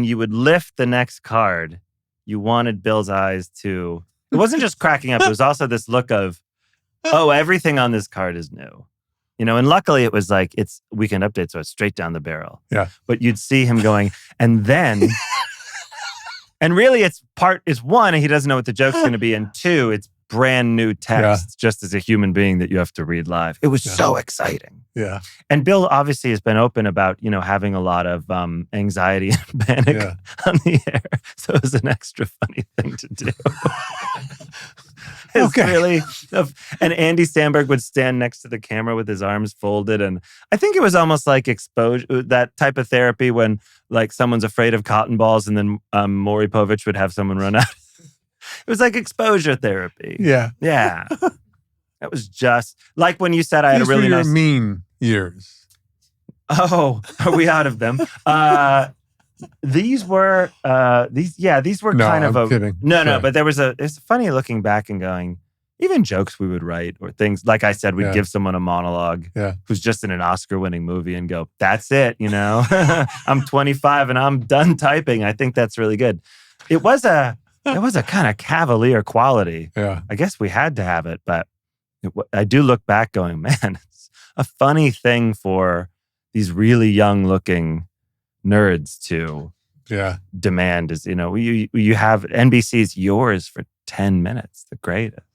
you would lift the next card, you wanted Bill's eyes to, it wasn't just cracking up, it was also this look of, oh, everything on this card is new. And luckily it was like, it's Weekend Update, so it's straight down the barrel. Yeah. But you'd see him going, and then, and really it's one, he doesn't know what the joke's going to be, and two, it's brand new text just as a human being that you have to read live. It was so exciting. Yeah. And Bill obviously has been open about, having a lot of anxiety and panic on the air. So it was an extra funny thing to do. Really, and Andy Samberg would stand next to the camera with his arms folded. And I think it was almost like exposure, that type of therapy when like someone's afraid of cotton balls and then Maury Povich would have someone run out. It was like exposure therapy. Yeah. Yeah. That was just like when you said I had a really nice... mean years. Oh, are we out of them? These were kind of I'm kidding. No, but it's funny looking back and going, even jokes we would write or things, like I said, we'd give someone a monologue who's just in an Oscar-winning movie and go, that's it, I'm 25 and I'm done typing. I think that's really good. It was a kind of cavalier quality. Yeah. I guess we had to have it, but I do look back going, man, it's a funny thing for these really young-looking nerds to demand is, you have NBC's yours for 10 minutes, the greatest.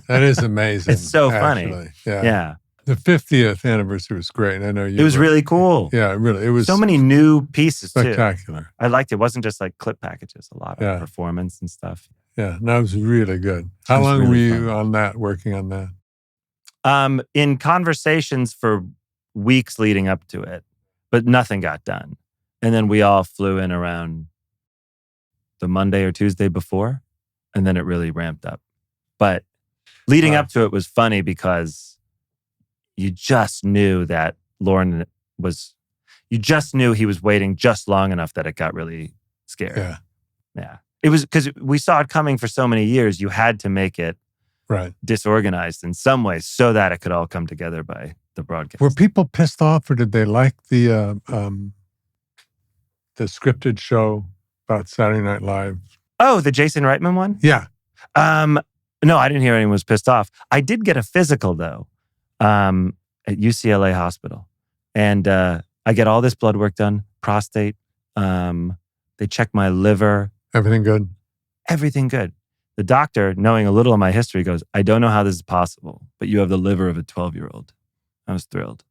That is amazing. It's so actually. funny. Yeah. The 50th anniversary was great. I know you. It was really cool. Yeah, really. It was so many new pieces spectacular. Too. I liked it. It wasn't just like clip packages, a lot of performance and stuff. Yeah, no, it was really good. How long were you on that, working on that? In conversations for weeks leading up to it, but nothing got done. And then we all flew in around the Monday or Tuesday before, and then it really ramped up. But leading up to it was funny because you just knew that you just knew he was waiting just long enough that it got really scary. Yeah. It was because we saw it coming for so many years, you had to make it disorganized in some ways so that it could all come together by the broadcast. Were people pissed off, or did they like the scripted show about Saturday Night Live? Oh, the Jason Reitman one? Yeah. No, I didn't hear anyone was pissed off. I did get a physical, though, at UCLA Hospital. And I get all this blood work done, prostate. They check my liver. Everything good? Everything good. The doctor, knowing a little of my history, goes, I don't know how this is possible, but you have the liver of a 12-year-old. I was thrilled.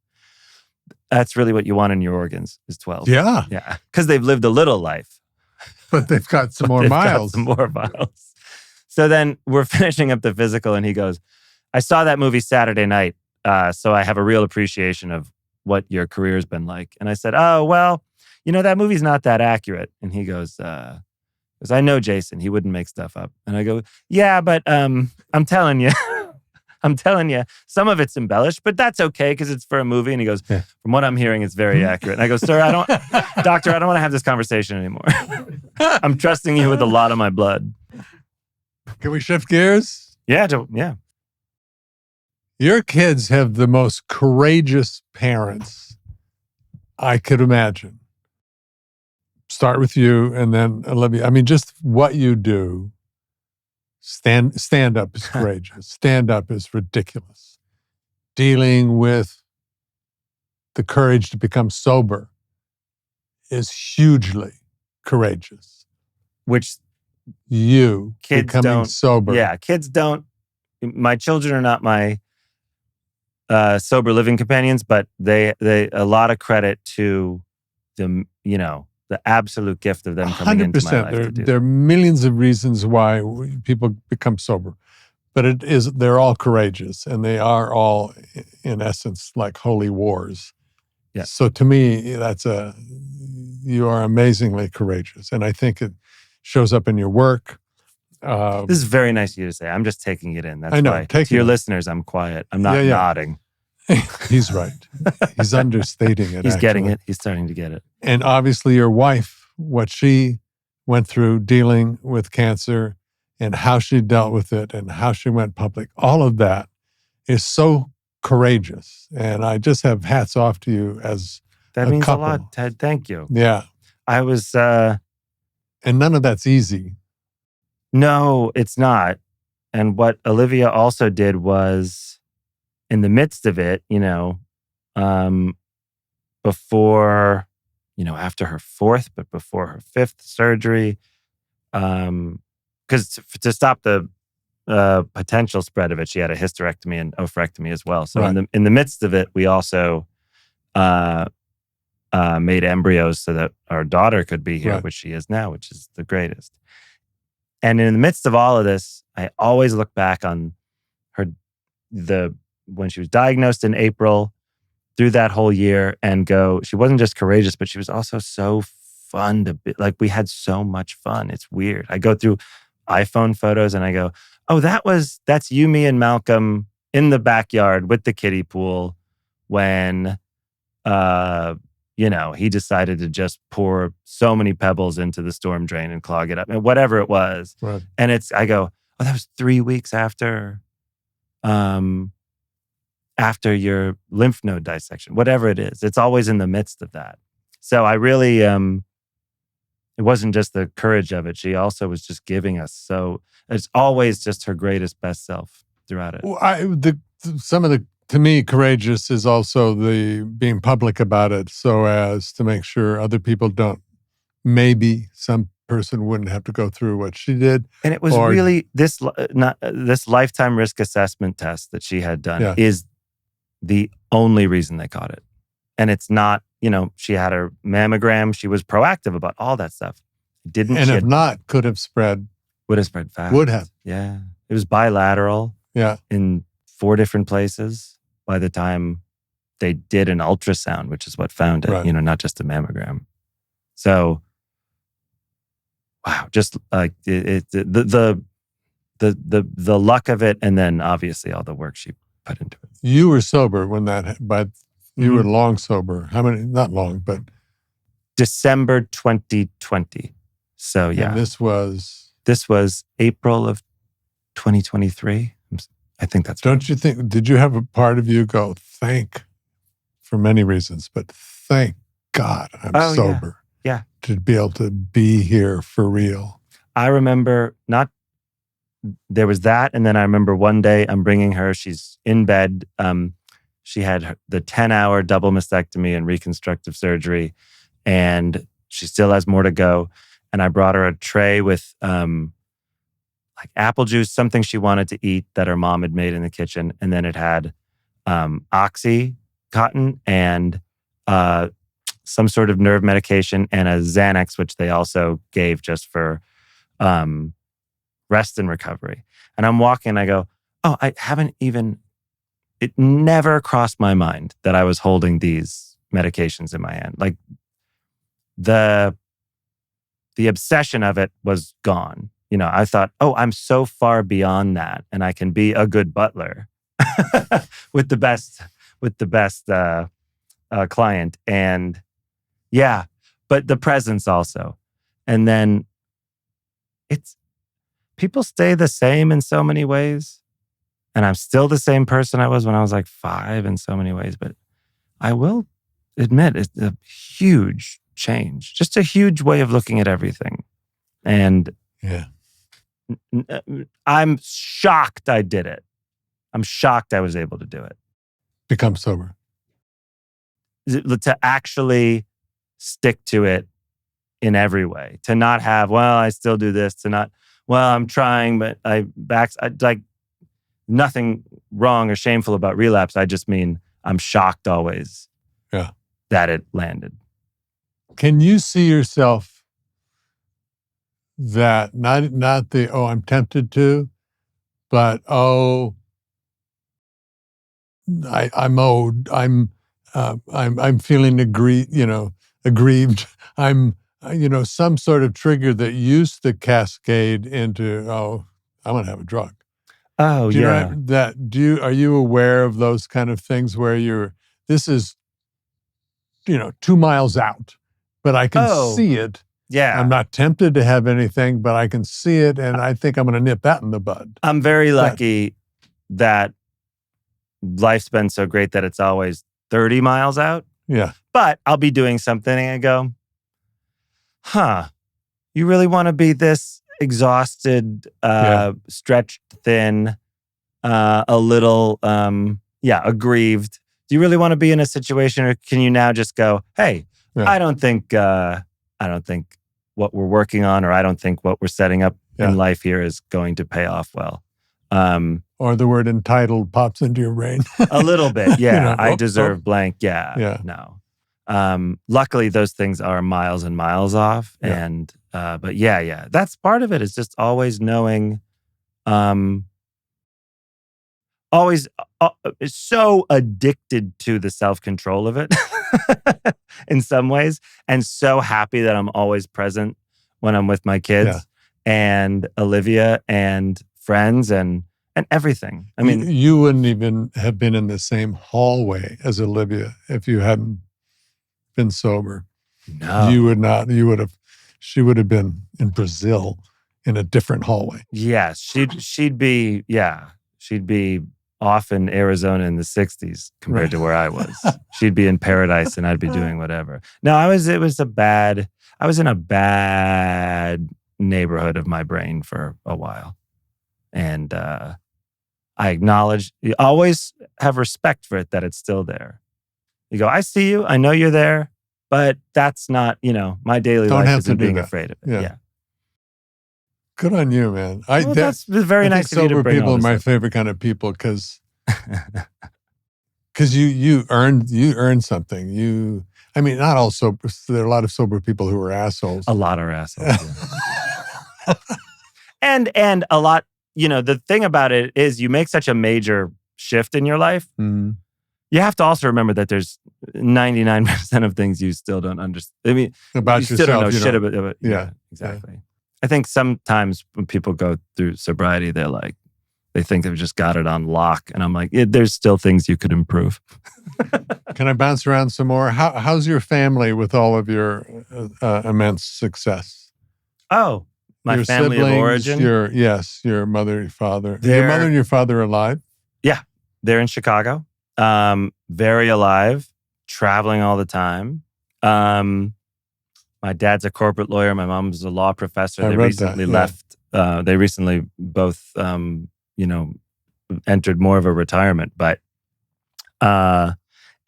That's really what you want in your organs, is 12. Yeah. Yeah. Because they've lived a little life. But they've got some more miles. Got some more miles. So then we're finishing up the physical, and he goes, I saw that movie Saturday night, so I have a real appreciation of what your career has been like. And I said, oh, well, that movie's not that accurate. And he goes, I know Jason, he wouldn't make stuff up. And I go, yeah, but I'm telling you, I'm telling you, some of it's embellished, but that's okay because it's for a movie. And he goes, from what I'm hearing, it's very accurate. And I go, sir, doctor, I don't want to have this conversation anymore. I'm trusting you with a lot of my blood. Can we shift gears? Yeah. Your kids have the most courageous parents I could imagine. Start with you and then Olivia. I mean, just what you do. Stand up is courageous. Stand up is ridiculous. Dealing with the courage to become sober is hugely courageous. Which you kids becoming don't, sober. Yeah, kids don't. My children are not my sober living companions, but they a lot of credit to the the absolute gift of them coming into my life to do. There are millions of reasons why people become sober, but they're all courageous, and they are all, in essence, like holy wars. Yeah. So to me, you are amazingly courageous, and I think it shows up in your work. This is very nice of you to say. I'm just taking it in. That's I know. why to your listeners, I'm quiet. I'm not nodding. He's right. He's understating it. He's getting it. He's starting to get it. And obviously your wife, what she went through dealing with cancer and how she dealt with it and how she went public, all of that is so courageous. And I just have hats off to you as that a means couple. a lot, Ted. Thank you. Yeah. I was... and none of that's easy. No, it's not. And what Olivia also did was, in the midst of it, before, after her fourth, but before her fifth surgery, because to stop the potential spread of it, she had a hysterectomy and oophorectomy as well. So in the midst of it, we also made embryos so that our daughter could be here, which she is now, which is the greatest. And in the midst of all of this, I always look back on when she was diagnosed in April, through that whole year, and go, she wasn't just courageous, but she was also so fun to be, like, we had so much fun. It's weird. I go through iPhone photos and I go, oh, that's you, me, and Malcolm in the backyard with the kiddie pool when, he decided to just pour so many pebbles into the storm drain and clog it up, and whatever it was. Right. And I go, oh, that was 3 weeks after your lymph node dissection, whatever it is. It's always in the midst of that. So I really, it wasn't just the courage of it. She also was just giving us. So it's always just her greatest, best self throughout it. Well, to me, courageous is also the being public about it so as to make sure other people don't. Maybe some person wouldn't have to go through what she did. And it was really this lifetime risk assessment test that she had done is the only reason they caught it. And it's not, she had her mammogram. She was proactive about all that stuff. Could have spread. Would have spread fast. Would have. Yeah. It was bilateral. Yeah. In 4 different places by the time they did an ultrasound, which is what found it, not just a mammogram. So, wow, just like the luck of it, and then obviously all the work she put into it. You were sober when you were long sober. How many? Not long, but December 2020. So yeah, and this was April of 2023. I think that's. Don't you think? Did you have a part of you go, for many reasons, but thank God I'm sober. Yeah. To be able to be here for real. I remember there was that. And then I remember one day I'm bringing her, she's in bed. She had the 10-hour double mastectomy and reconstructive surgery, and she still has more to go. And I brought her a tray with like apple juice, something she wanted to eat that her mom had made in the kitchen. And then it had Oxycontin and some sort of nerve medication and a Xanax, which they also gave just for rest and recovery. And I'm walking, I go, oh, it never crossed my mind that I was holding these medications in my hand. Like the obsession of it was gone. I thought, oh, I'm so far beyond that and I can be a good butler with the best client. And yeah, but the presence also. And then people stay the same in so many ways. And I'm still the same person I was when I was like 5 in so many ways. But I will admit it's a huge change, just a huge way of looking at everything. And I'm shocked I did it. I'm shocked I was able to do it. Become sober. To actually stick to it in every way. To not have, well, I still do this. To not, well, I'm trying, but I like nothing wrong or shameful about relapse. I just mean I'm shocked always that it landed. Can you see yourself that not the I'm tempted to, but I'm owed. I'm feeling aggrieved. I'm some sort of trigger that used to cascade into I'm gonna have a drug. Oh, do you know that? Are you aware of those kind of things where this is 2 miles out, but I can see it. Yeah. I'm not tempted to have anything, but I can see it, and I think I'm going to nip that in the bud. I'm very lucky that life's been so great that it's always 30 miles out. Yeah. But I'll be doing something and I go, you really want to be this exhausted, stretched thin, a little, aggrieved? Do you really want to be in a situation, or can you now just go, hey, I don't think what we're working on, or I don't think what we're setting up in life here is going to pay off well. Or the word entitled pops into your brain. A little bit, yeah. I deserve blank, no. Luckily, those things are miles and miles off. Yeah. And but that's part of it, is just always knowing, always so addicted to the self-control of it in some ways, and so happy that I'm always present when I'm with my kids and Olivia and friends and everything. I mean, you wouldn't even have been in the same hallway as Olivia if you hadn't been sober. No. You would not. She would have been in Brazil in a different hallway. Yes, she'd be off in Arizona in the 60s compared to where I was. She'd be in paradise and I'd be doing whatever. No, I was in a bad neighborhood of my brain for a while. And I acknowledge, you always have respect for it, that it's still there. You go, I see you, I know you're there, but that's not, my daily life isn't being afraid of it. Yeah. Good on you, man. That's very nice of you to bring. Sober people are my favorite kind of people because you earned something. Not all sober. There are a lot of sober people who are assholes. A lot are assholes. and a lot. The thing about it is, you make such a major shift in your life. Mm-hmm. You have to also remember that there's 99% of things you still don't understand. About you yourself, still don't know shit about it. Yeah, exactly. Yeah. I think sometimes when people go through sobriety, they think they've just got it on lock. And I'm like, there's still things you could improve. Can I bounce around some more? How's your family with all of your immense success? Oh, my your family siblings, of origin? Your mother, your father. Are your mother and your father alive? Yeah, they're in Chicago. Very alive, traveling all the time. My dad's a corporate lawyer. My mom's a law professor. They recently left. They recently both, entered more of a retirement. But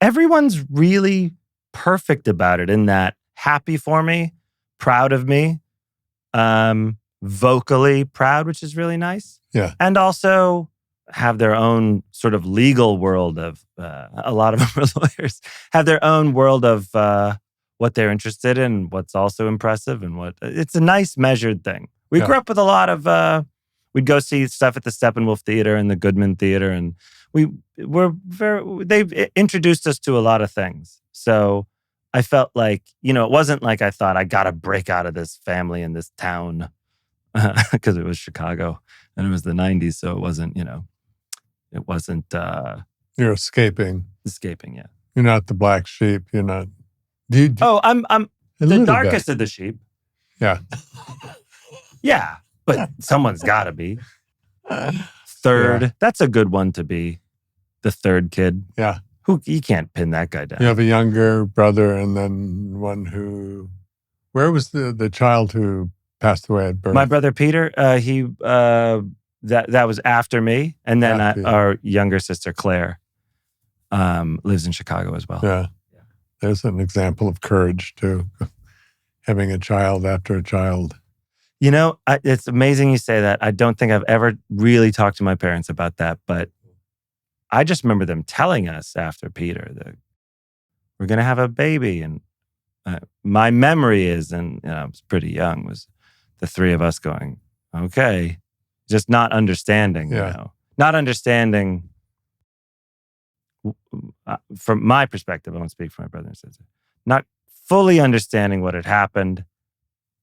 everyone's really perfect about it, in that happy for me, proud of me, vocally proud, which is really nice. Yeah. And also have their own sort of legal world of, a lot of them are lawyers, have their own world of what they're interested in, what's also impressive, and it's a nice measured thing. We grew up with a lot of, we'd go see stuff at the Steppenwolf Theater and the Goodman Theater, and they've introduced us to a lot of things. So I felt like, it wasn't like I thought I got to break out of this family in this town, because it was Chicago and it was the 90s. So it wasn't, It wasn't You're escaping. escaping. Yeah. You're not the black sheep. You're not. I'm the darkest of the sheep. Yeah. Yeah, but someone's got to be. Third. Yeah. That's a good one to be. The third kid. Yeah. You can't pin that guy down. You have a younger brother and then one who... Where was the child who passed away at birth? My brother Peter, that was after me. And then our younger sister Claire lives in Chicago as well. Yeah. There's an example of courage too. Having a child after a child. You know, it's amazing you say that. I don't think I've ever really talked to my parents about that, but I just remember them telling us after Peter that we're going to have a baby. And my memory is, and I was pretty young, was the three of us going, okay, just not understanding, not understanding from my perspective. I won't speak for my brother and sister. Not fully understanding what had happened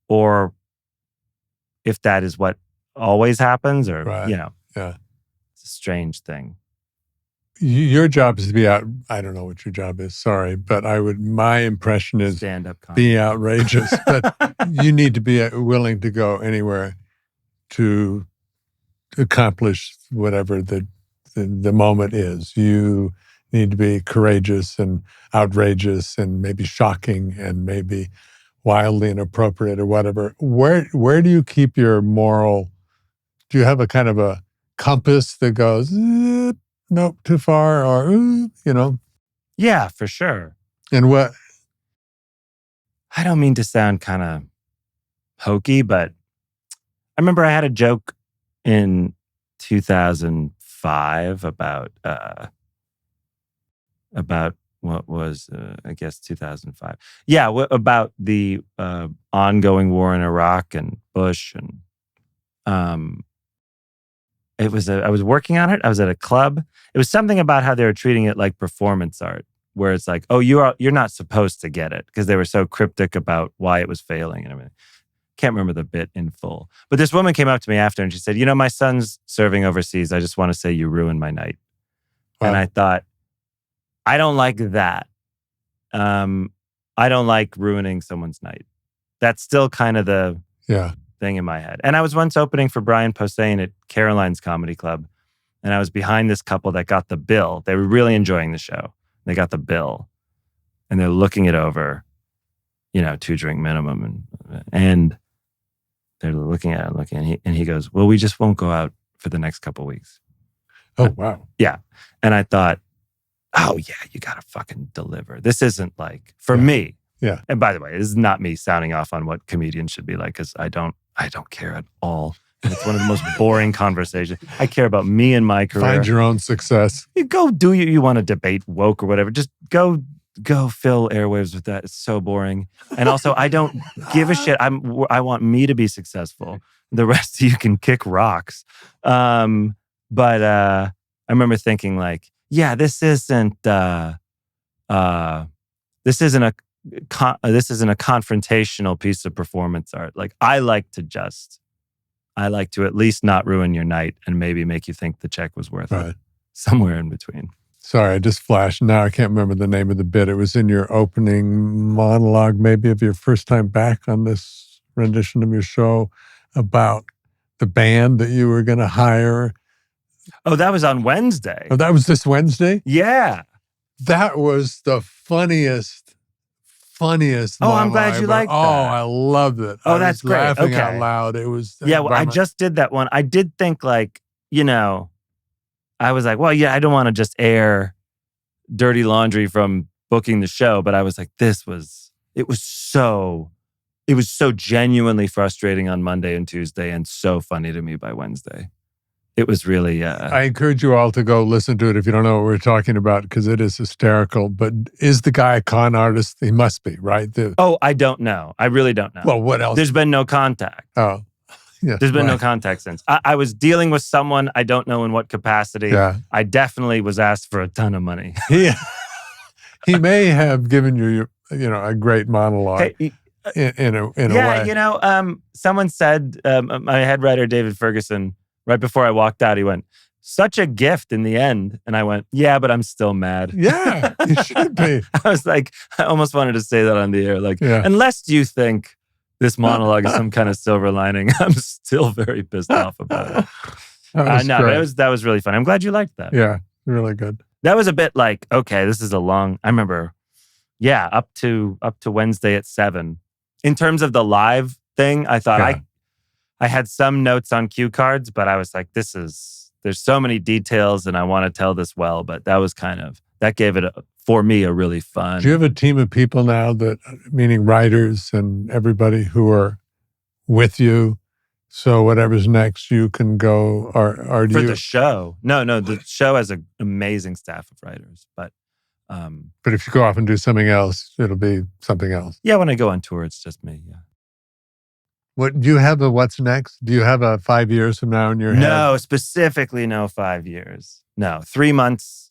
or if that is what always happens or, Yeah. It's a strange thing. Your job is to be out. I don't know what your job is. Sorry, but my impression is stand-up comedy. Be outrageous. But you need to be willing to go anywhere to accomplish whatever the moment is. You need to be courageous and outrageous and maybe shocking and maybe wildly inappropriate or whatever. Where do you keep your moral? Do you have a kind of a compass that goes, nope, too far, or, Yeah, for sure. And what? I don't mean to sound kind of hokey, but I remember I had a joke in 2005 about what was, I guess, 2005. Yeah, about the ongoing war in Iraq and Bush. And I was working on it. I was at a club. It was something about how they were treating it like performance art, where it's like, oh, you're not supposed to get it, because they were so cryptic about why it was failing and everything. Can't remember the bit in full. But this woman came up to me after and she said, my son's serving overseas. I just want to say you ruined my night. Wow. And I thought, I don't like that. I don't like ruining someone's night. That's still kind of the thing in my head. And I was once opening for Brian Posehn at Caroline's Comedy Club. And I was behind this couple that got the bill. They were really enjoying the show. They got the bill. And they're looking it over, 2-drink minimum. And they're looking at it, and he goes, well, we just won't go out for the next couple of weeks. Oh, wow. Yeah. And I thought, oh, yeah, you got to fucking deliver. This isn't like, for me. Yeah. And by the way, this is not me sounding off on what comedians should be like, because I don't care at all. And it's one of the most boring conversations. I care about me and my career. Find your own success. You go do you want to debate woke or whatever. Just go fill airwaves with that. It's so boring. And also, I don't give a shit. I want me to be successful. The rest of you can kick rocks. But I remember thinking like, yeah, this isn't a confrontational piece of performance art. Like I like to at least not ruin your night and maybe make you think the check was worth it. Somewhere in between. Sorry, I just flashed. Now I can't remember the name of the bit. It was in your opening monologue, maybe of your first time back on this rendition of your show, about the band that you were going to hire. Oh, that was on Wednesday. Oh, that was this Wednesday? Yeah. That was the funniest Oh, I'm glad you liked that. Oh, I loved it. Oh, that's great. Laughing out loud. It was... Yeah, well, I just did that one. I did think like, I was like, well, yeah, I don't want to just air dirty laundry from booking the show, but I was like, it was so genuinely frustrating on Monday and Tuesday and so funny to me by Wednesday. It was really... I encourage you all to go listen to it if you don't know what we're talking about, because it is hysterical. But is the guy a con artist? He must be, right? I don't know. I really don't know. Well, what else? There's been no contact. Oh, yeah. There's been no contact since. I was dealing with someone, I don't know in what capacity. Yeah. I definitely was asked for a ton of money. He may have given you, a great monologue. In a way. Someone said, my head writer, David Ferguson, right before I walked out, he went, such a gift in the end. And I went, yeah, but I'm still mad. Yeah, you should be. I was like, I almost wanted to say that on the air. Like, unless you think this monologue is some kind of silver lining, I'm still very pissed off about it. That was really fun. I'm glad you liked that. Yeah, really good. That was a bit like, okay, this is a long, I remember, up to Wednesday at 7. In terms of the live thing, I thought I had some notes on cue cards, but I was like, there's so many details and I want to tell this well, but that gave it, for me, a really fun. Do you have a team of people now meaning writers and everybody who are with you? So whatever's next, you can go, or do for you? The show? No, the show has an amazing staff of writers, but if you go off and do something else, it'll be something else. Yeah, when I go on tour, it's just me, yeah. What do you have what's next? Do you have a 5 years from now in your head? No, specifically no 5 years. No, 3 months.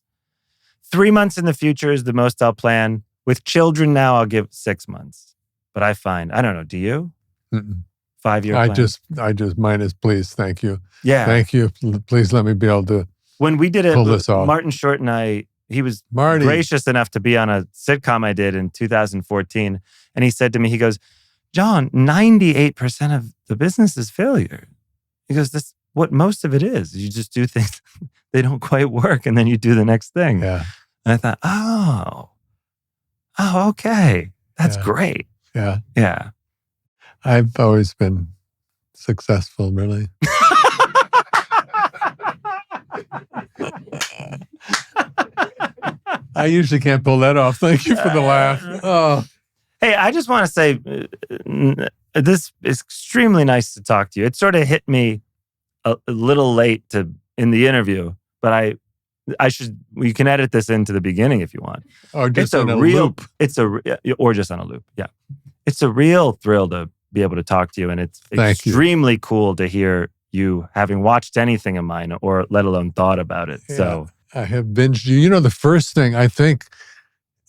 3 months in the future is the most I'll plan. With children now, I'll give 6 months. But I don't know, do you? 5 year plan? I just, mine is please, thank you. Yeah. Thank you. Please let me be able to when we did it, pull this off. Martin Short and I, he was gracious enough to be on a sitcom I did in 2014. And he said to me, he goes, John, 98% of the business is failure. He goes, that's what most of it is. You just do things, they don't quite work, and then you do the next thing. Yeah. And I thought, oh, okay. That's great. Yeah. Yeah. I've always been successful, really. I usually can't pull that off. Thank you for the laugh. Oh. Hey, I just want to say, this is extremely nice to talk to you. It sort of hit me a little late in the interview, but you can edit this into the beginning if you want. Or just on a loop. Or just on a loop, yeah. It's a real thrill to be able to talk to you, and it's extremely cool to hear you having watched anything of mine or let alone thought about it. Yeah, so I have binged you. You know, the first thing I think,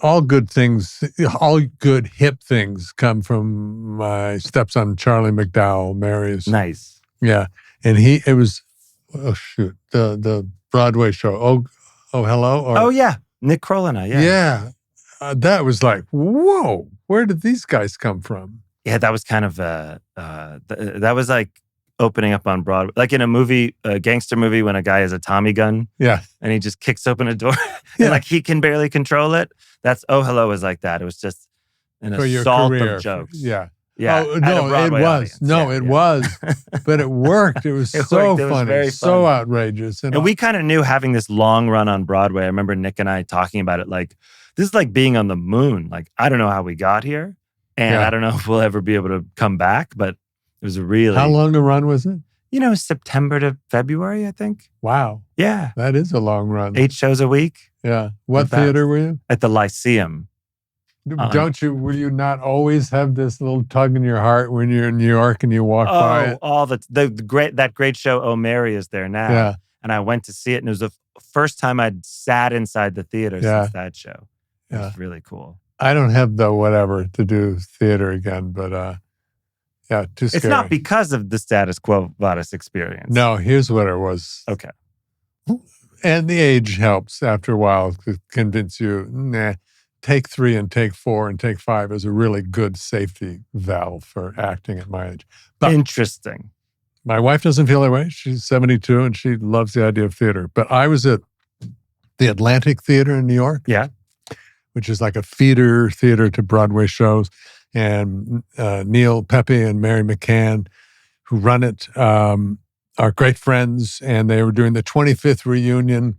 all good hip things come from my stepson, Charlie McDowell, Mary's. Nice. Yeah. And the Broadway show, Oh, Hello? Yeah. Nick Kroll and I, yeah. Yeah. That was like, whoa, where did these guys come from? Yeah, that was kind of, that was like opening up on Broadway. Like in a gangster movie when a guy has a Tommy gun. Yeah. And he just kicks open a door and like he can barely control it. That's Oh Hello was like that. It was just an assault of jokes. Yeah. Yeah. Oh, no, it was. Audience. No, it was. But it worked. It was so funny. Very so outrageous. And we kind of knew having this long run on Broadway. I remember Nick and I talking about it like, this is like being on the moon. Like, I don't know how we got here. And I don't know if we'll ever be able to come back, but it was really... How long a run was it? September to February, I think. Wow. Yeah. That is a long run. 8 shows a week. Yeah. What theater were you? At the Lyceum. Will you not always have this little tug in your heart when you're in New York and you walk by it? All that great show, Oh Mary, is there now. Yeah. And I went to see it, and it was the first time I'd sat inside the theater since that show. It was really cool. I don't have the whatever to do theater again, but too scary. It's not because of the status quo Vadis experience. No, here's what it was. Okay. And the age helps after a while to convince you, take 3 and take 4 and take 5 is a really good safety valve for acting at my age. But interesting. My wife doesn't feel that way. She's 72 and she loves the idea of theater. But I was at the Atlantic Theater in New York. Yeah. Which is like a feeder theater to Broadway shows. And Neil Pepe and Mary McCann, who run it, are great friends. And they were doing the 25th reunion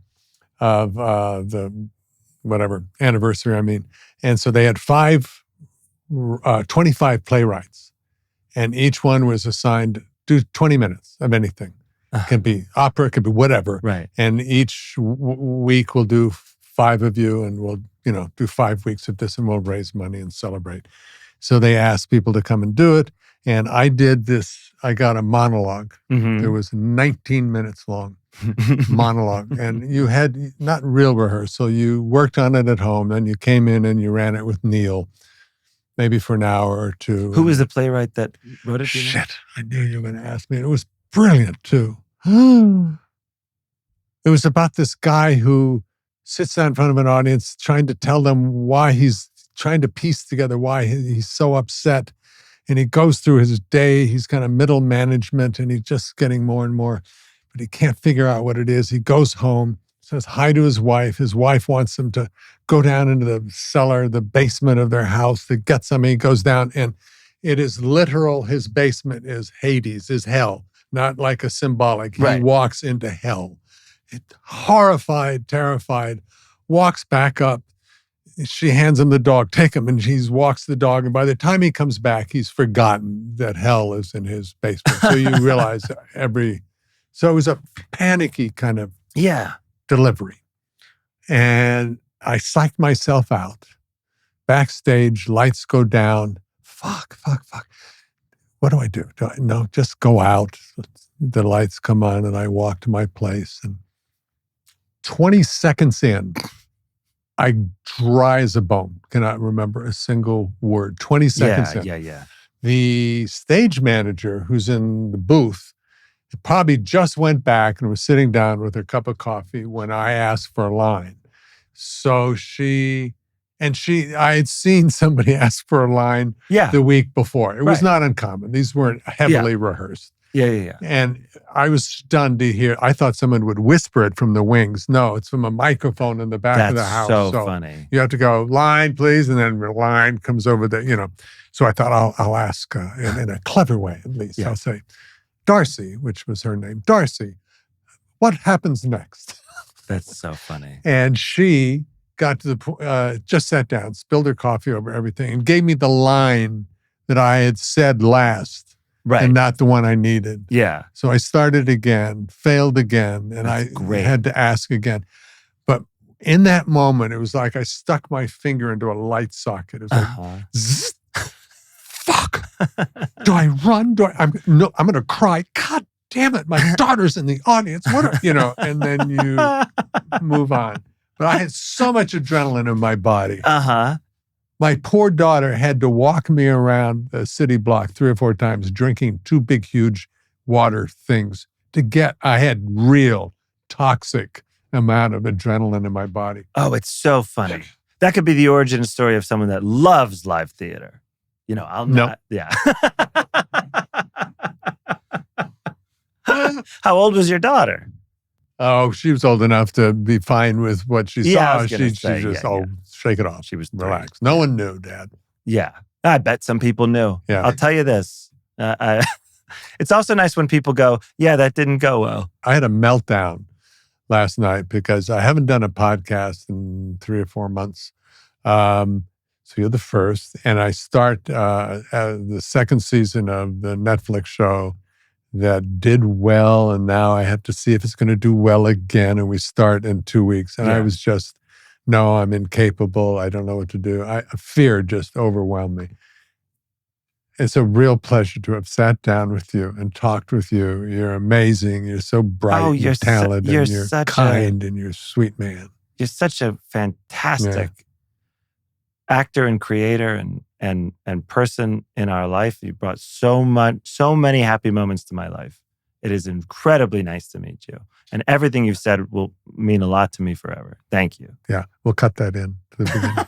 of the anniversary, And so they had 25 playwrights. And each one was assigned do 20 minutes of anything. It can be opera, it could be whatever. Right. And each week we'll do 5 of you and we'll, do 5 weeks of this and we'll raise money and celebrate. So they asked people to come and do it. And I did this, I got a monologue. Mm-hmm. It was 19 minutes long monologue. And you had not real rehearsal. You worked on it at home. Then you came in and you ran it with Neil, maybe for an hour or two. Who was the playwright that wrote it? Shit, I knew you were going to ask me. It was brilliant too. It was about this guy who sits down in front of an audience trying to tell them why he's trying to piece together why he's so upset. And he goes through his day. He's kind of middle management and he's just getting more and more, but he can't figure out what it is. He goes home, says hi to his wife. His wife wants him to go down into the cellar, the basement of their house to get something. He goes down and it is literal. His basement is Hades, is hell, not like a symbolic. He walks into hell. Horrified, terrified, walks back up. She hands him the dog, take him, and he walks the dog. And by the time he comes back, he's forgotten that hell is in his basement. So you realize so it was a panicky kind of delivery. And I psyched myself out. Backstage, lights go down. Fuck. What do I do? No, just go out. The lights come on and I walk to my place. And 20 seconds in, I dry as a bone, cannot remember a single word. 20 seconds in. Yeah. The stage manager who's in the booth probably just went back and was sitting down with her cup of coffee when I asked for a line. So I had seen somebody ask for a line the week before. It was not uncommon. These weren't heavily rehearsed. Yeah. And I was stunned to hear, I thought someone would whisper it from the wings. No, it's from a microphone in the back of the house. That's so funny. You have to go, line, please, and then the line comes over the, So I thought I'll ask in a clever way, at least. I'll say, Darcy, which was her name, Darcy, what happens next? That's so funny. And she got to the just sat down, spilled her coffee over everything, and gave me the line that I had said last. And not the one I needed. Yeah. So I started again, failed again, and That's great. Had to ask again. But in that moment, it was like I stuck my finger into a light socket. It was like, zzz, fuck. Do I run? I'm going to cry. God damn it, my daughter's in the audience. And then you move on. But I had so much adrenaline in my body. My poor daughter had to walk me around the city block 3 or 4 times, drinking 2 big, huge water things I had real toxic amount of adrenaline in my body. Oh, it's so funny. That could be the origin story of someone that loves live theater. I'll not. Yeah. How old was your daughter? Oh, she was old enough to be fine with what she saw. She just, shake it off. She was relaxed. No one knew, Dad. Yeah. I bet some people knew. Yeah. I'll tell you this. It's also nice when people go, that didn't go well. I had a meltdown last night because I haven't done a podcast in 3 or 4 months. So you're the first. And I start the second season of the Netflix show that did well, and now I have to see if it's going to do well again, and we start in 2 weeks. And I was just, no, I'm incapable. I don't know what to do. Fear just overwhelmed me. It's a real pleasure to have sat down with you and talked with you. You're amazing. You're so bright, you're talented, and you're kind, and you're a sweet man. You're such a fantastic actor and creator and person in our life. You brought so many happy moments to my life. It is incredibly nice to meet you. And everything you've said will mean a lot to me forever. Thank you. Yeah, we'll cut that in to the beginning.